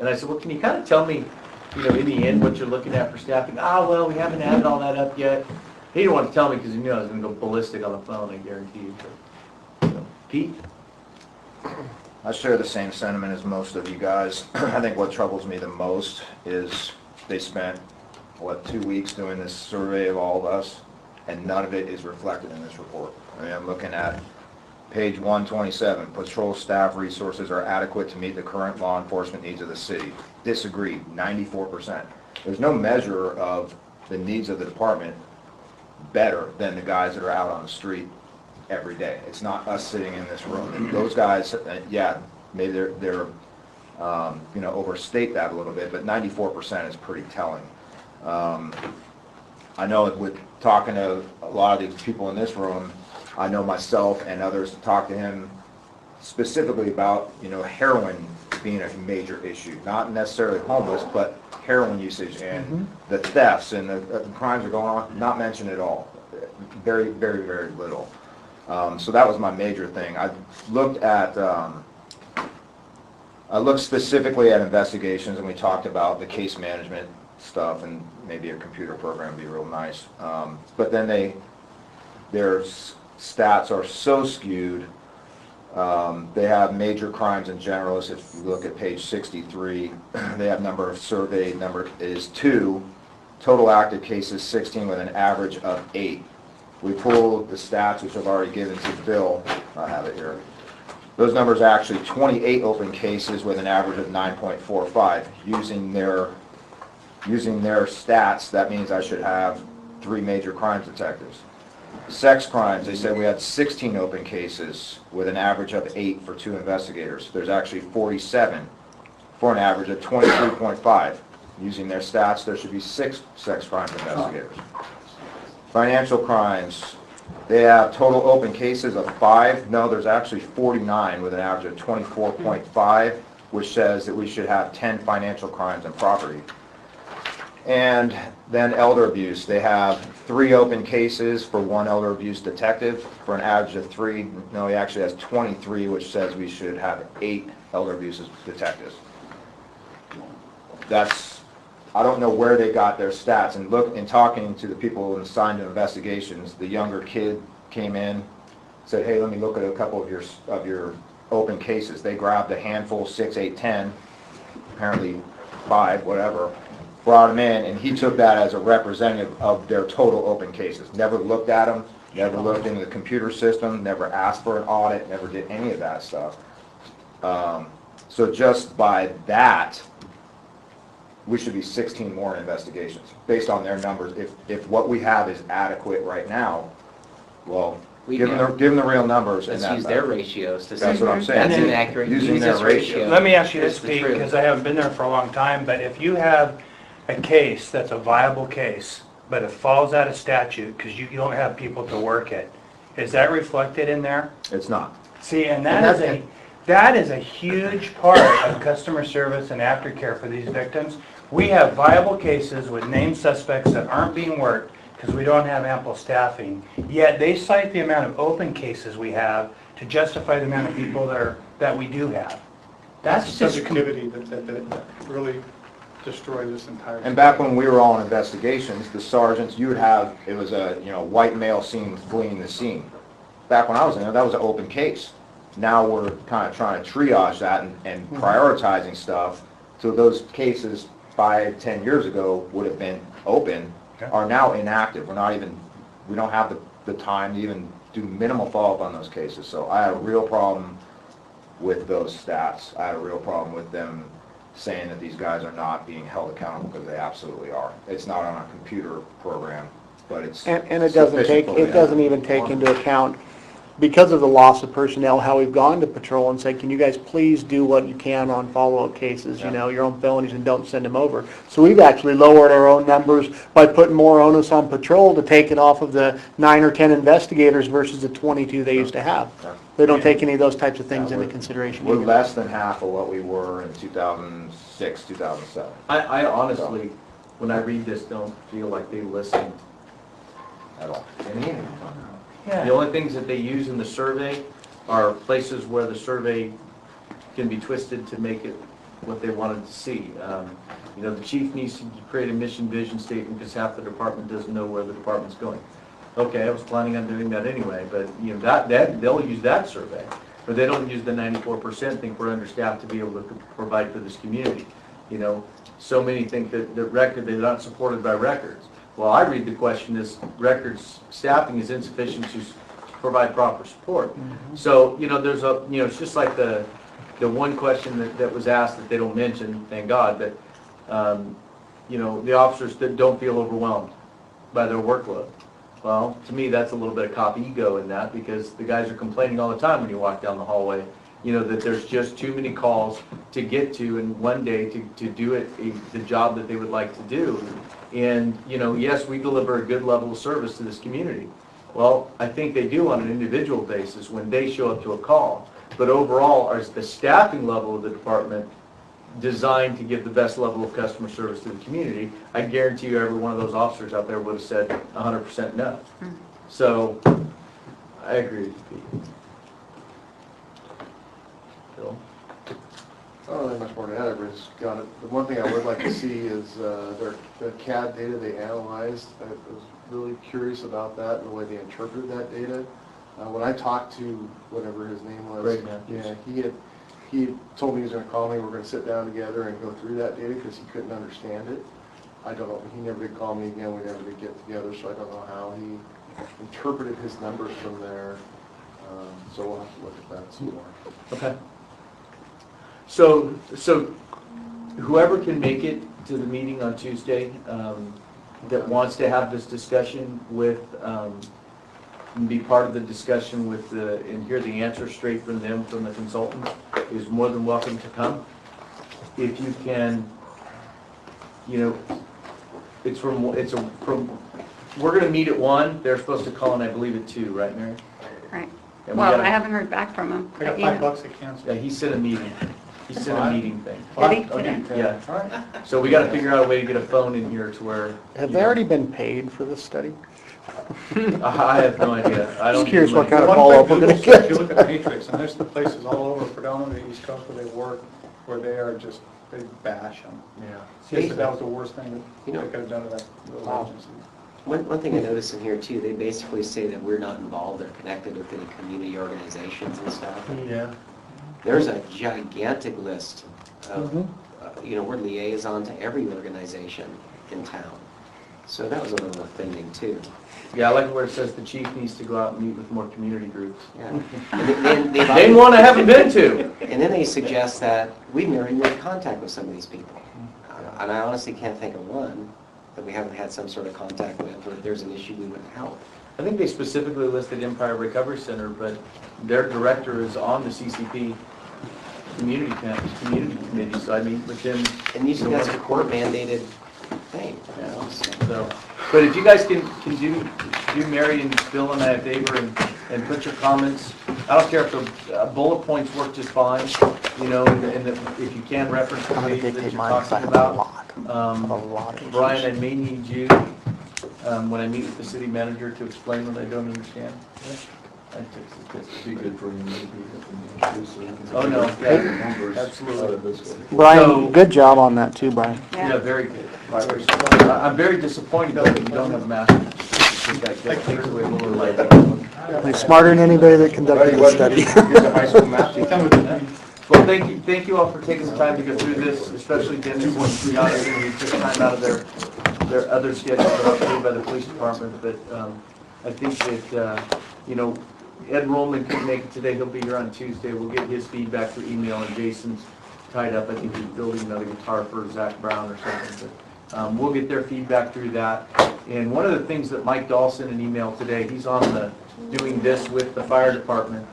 And I said, well, can you kind of tell me, you know, in the end what you're looking at for staffing? Well, we haven't added all that up yet. He didn't want to tell me because he knew I was going to go ballistic on the phone, I guarantee you. But, you know, Pete? I share the same sentiment as most of you guys. I think what troubles me the most is they spent, 2 weeks doing this survey of all of us, and none of it is reflected in this report. I mean, I'm looking at page 127, patrol staff resources are adequate to meet the current law enforcement needs of the city. Disagreed, 94%. There's no measure of the needs of the department better than the guys that are out on the street every day. It's not us sitting in this room. And those guys, yeah, maybe they're you know, overstate that a little bit, but 94% is pretty telling. I know with talking to a lot of these people in this room, I know myself and others talk to him specifically about, you know, heroin being a major issue. Not necessarily homeless, but heroin usage and the thefts and the crimes are going on, not mentioned at all. Very, very, very little. So that was my major thing. I looked specifically at investigations, and we talked about the case management stuff, and maybe a computer program would be real nice. But then their stats are so skewed. They have major crimes and generalists. If you look at page 63, they have number of surveyed, number is 2, total active cases 16 with an average of 8. We pulled the stats, which I've already given to Bill. I have it here. Those numbers are actually 28 open cases with an average of 9.45. Using their stats, that means I should have 3 major crimes detectives. Sex crimes, they said we had 16 open cases with an average of 8 for 2 investigators. There's actually 47 for an average of 23.5. Using their stats, there should be 6 sex crimes investigators. Financial crimes, they have total open cases of 5. No, there's actually 49 with an average of 24.5, which says that we should have 10 financial crimes and property. And then elder abuse, they have 3 open cases for 1 elder abuse detective for an average of 3. No, he actually has 23, which says we should have 8 elder abuse detectives. I don't know where they got their stats. And look, in talking to the people assigned to investigations, the younger kid came in, said, hey, let me look at a couple of your open cases. They grabbed a handful, 6, 8, 10, apparently 5, whatever, brought them in, and he took that as a representative of their total open cases. Never looked at them, never looked into the computer system, never asked for an audit, never did any of that stuff. So just by that, we should be 16 more investigations based on their numbers. If what we have is adequate right now, well, We Give them the real numbers. and Let's use their ratios to say. That's what I'm saying. That's inaccurate. Using Use their this ratio. ratio. Let me ask you this, It's the Pete, truth. because I haven't been there for a long time, but if you have a case that's a viable case, but it falls out of statute because you don't have people to work it, is that reflected in there? It's not. See, and that is a huge part of customer service and aftercare for these victims. We have viable cases with named suspects that aren't being worked because we don't have ample staffing. Yet they cite the amount of open cases we have to justify the amount of people that we do have. That's just Subjectivity that really destroys this entire. And back when we were all in investigations, the sergeants, you would have, it was a, white male seen fleeing the scene. Back when I was in there, that was an open case. Now we're kind of trying to triage that and prioritizing stuff. So those cases 5-10 years ago would have been open, are now inactive. We don't have the time to even do minimal follow-up on those cases. So I had a real problem with those stats. I had a real problem with them saying that these guys are not being held accountable, because they absolutely are. It's not on a computer program, but it's And it doesn't sufficient for it doesn't even take into account, because of the loss of personnel, how we've gone to patrol and said, can you guys please do what you can on follow-up cases, your own felonies, and don't send them over. So we've actually lowered our own numbers by putting more onus on patrol to take it off of the 9 or 10 investigators versus the 22 they used to have. They don't take any of those types of things into consideration We're either. less than half of what we were in 2006, 2007. I honestly, when I read this, don't feel like they listened At all. The only things that they use in the survey are places where the survey can be twisted to make it what they wanted to see. The chief needs to create a mission vision statement because half the department doesn't know where the department's going. Okay, I was planning on doing that anyway, but that they'll use that survey, but they don't use the 94% think we're understaffed to be able to provide for this community. So many think that they're not supported by records. Well, I read the question as records staffing is insufficient to provide proper support. So, there's it's just like the one question that was asked that they don't mention, thank God, that, the officers that don't feel overwhelmed by their workload. Well, to me, that's a little bit of cop ego in that, because the guys are complaining all the time when you walk down the hallway, that there's just too many calls to get to in one day to do the job that they would like to do. And, yes, we deliver a good level of service to this community. Well, I think they do on an individual basis when they show up to a call. But overall, is the staffing level of the department designed to give the best level of customer service to the community? I guarantee you every one of those officers out there would have said 100% no. So, I agree with you, Pete. Bill? I don't have much more to add, everybody's got it. The one thing I would like to see is their CAD data they analyzed. I was really curious about that and the way they interpreted that data. When I talked to whatever his name was, he told me he was going to call me. We're going to sit down together and go through that data because he couldn't understand it. I don't know. He never did call me again. We never did get together, so I don't know how he interpreted his numbers from there. So we'll have to look at that some more. Okay. So whoever can make it to the meeting on Tuesday that wants to have this discussion with, and be part of the discussion with and hear the answer straight from them, from the consultant, is more than welcome to come. If you can, we're going to meet at 1. They're supposed to call in, I believe, at 2, right, Mary? Right. And Well, I haven't heard back from him. I got $5 to cancel. Yeah, he sent a meeting. He sent a meeting thing. Did he? Today? Yeah. So we got to figure out a way to get a phone in here to where. Have they already been paid for this study? I have no idea. I don't. Just curious what kind of One follow-up thing we're going to Google said, get. if you look at the matrix, and there's places all over, predominantly the East Coast where they work, where they are just, they bash them. Yeah. That was the worst thing that they could have done to that little agency. One thing I noticed in here too, they basically say that we're not involved or connected with any community organizations and stuff. Yeah. There's a gigantic list of, we're liaison to every organization in town. So that was a little offending too. Yeah, I like where it says the chief needs to go out and meet with more community groups. Yeah. And Name one I haven't been to. And then they suggest that we've never even had contact with some of these people. And I honestly can't think of one that we haven't had some sort of contact with, or if there's an issue we wouldn't help. I think they specifically listed Empire Recovery Center, but their director is on the CCP community committee, so I meet with them. And usually that's a court mandated thing. So, but if you guys can do Mary and Bill and I a favor and put your comments, I don't care if the bullet points work just fine, you know, and if you can reference the I'm gonna page that dictate you're mine because I talking have a about. lot of issues. Brian, I may need you, when I meet with the city manager to explain what I don't understand. It'd be good for you maybe if we need to, so we can. Oh, no, get yeah, the numbers absolutely. out of this one. Brian, So- good job on that too, Brian. Yeah, very good. I'm very disappointed that you don't have a master's. I think that takes away a little light. You're smarter than anybody that conducted the study. Well, thank you all for taking the time to go through this, especially Dennis and Jonathan, who took time out of their other schedules that are paid by the police department. But I think that, you know, Ed Rollman couldn't make it today. He'll be here on Tuesday. We'll get his feedback through email, and Jason's tied up. I think he's building another guitar for Zach Brown or something. But we'll get their feedback through that. And one of the things that Mike Dawson in email today, he's on the doing this with the fire department,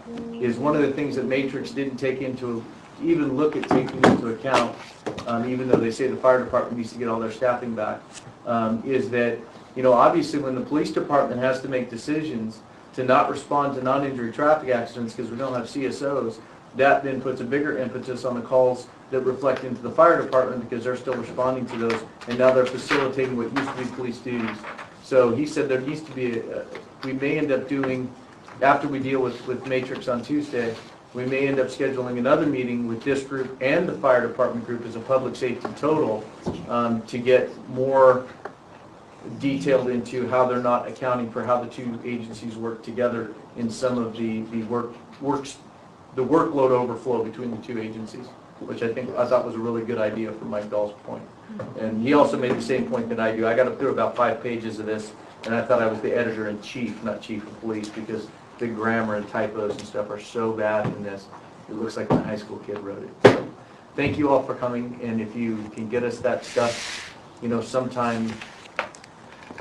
is one of the things that Matrix didn't take into, even look at taking into account, even though they say the fire department needs to get all their staffing back, is that, you know, obviously when the police department has to make decisions to not respond to non-injury traffic accidents because we don't have CSOs, that then puts a bigger impetus on the calls that reflect into the fire department because they're still responding to those, and now they're facilitating what used to be police duties. So he said there needs to be, we may end up doing, after we deal with Matrix on Tuesday, we may end up scheduling another meeting with this group and the fire department group as a public safety total to get more detailed into how they're not accounting for how the two agencies work together in some of the workload overflow between the two agencies, which I thought was a really good idea from Mike Dahl's point. And he also made the same point that I do. I got up through about 5 pages of this, and I thought I was the editor-in-chief, not chief of police, because the grammar and typos and stuff are so bad in this. It looks like a high school kid wrote it. So, thank you all for coming, and if you can get us that stuff, you know, sometime,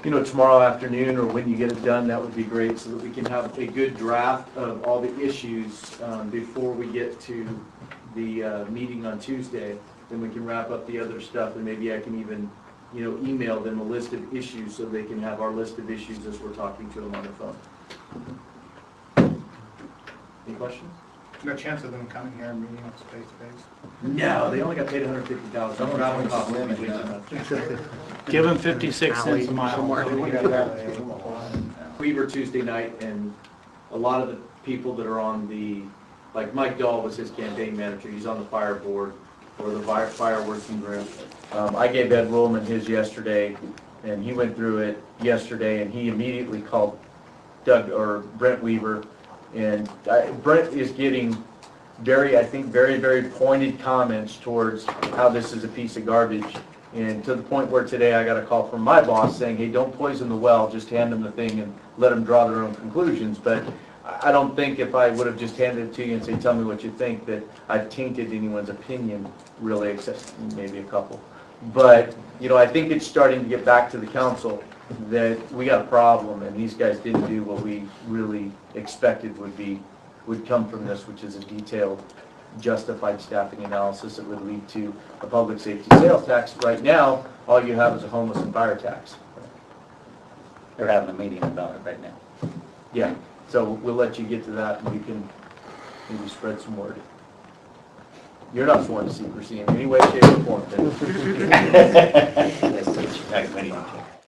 you know, tomorrow afternoon or when you get it done, that would be great, so that we can have a good draft of all the issues before we get to the meeting on Tuesday. Then we can wrap up the other stuff, and maybe I can even, you know, email them a list of issues so they can have our list of issues as we're talking to them on the phone. Any questions? No chance of them coming here and meeting us face to face? No, they only got paid $150. I'm not cost limit way too much. Give them 56 cents a mile. Weaver Tuesday night, and a lot of the people that are on the, like Mike Dahl was his campaign manager. He's on the fire board or the fire working group. I gave Ed Ruhlman his yesterday, and he went through it yesterday, and he immediately called Brent Weaver. And Brent is getting very pointed comments towards how this is a piece of garbage. And to the point where today I got a call from my boss saying, hey, don't poison the well, just hand them the thing and let them draw their own conclusions. But I don't think if I would have just handed it to you and say, tell me what you think, that I've tainted anyone's opinion, really, except maybe a couple. But, you know, I think it's starting to get back to the council that we got a problem, and these guys didn't do what we really expected would come from this, which is a detailed, justified staffing analysis that would lead to a public safety sales tax. Right now, all you have is a homeless and fire tax. They're having a meeting about it right now. Yeah, so we'll let you get to that, and we can maybe spread some word. You're not sworn to secrecy in any way, shape, or form. Nice to meet you.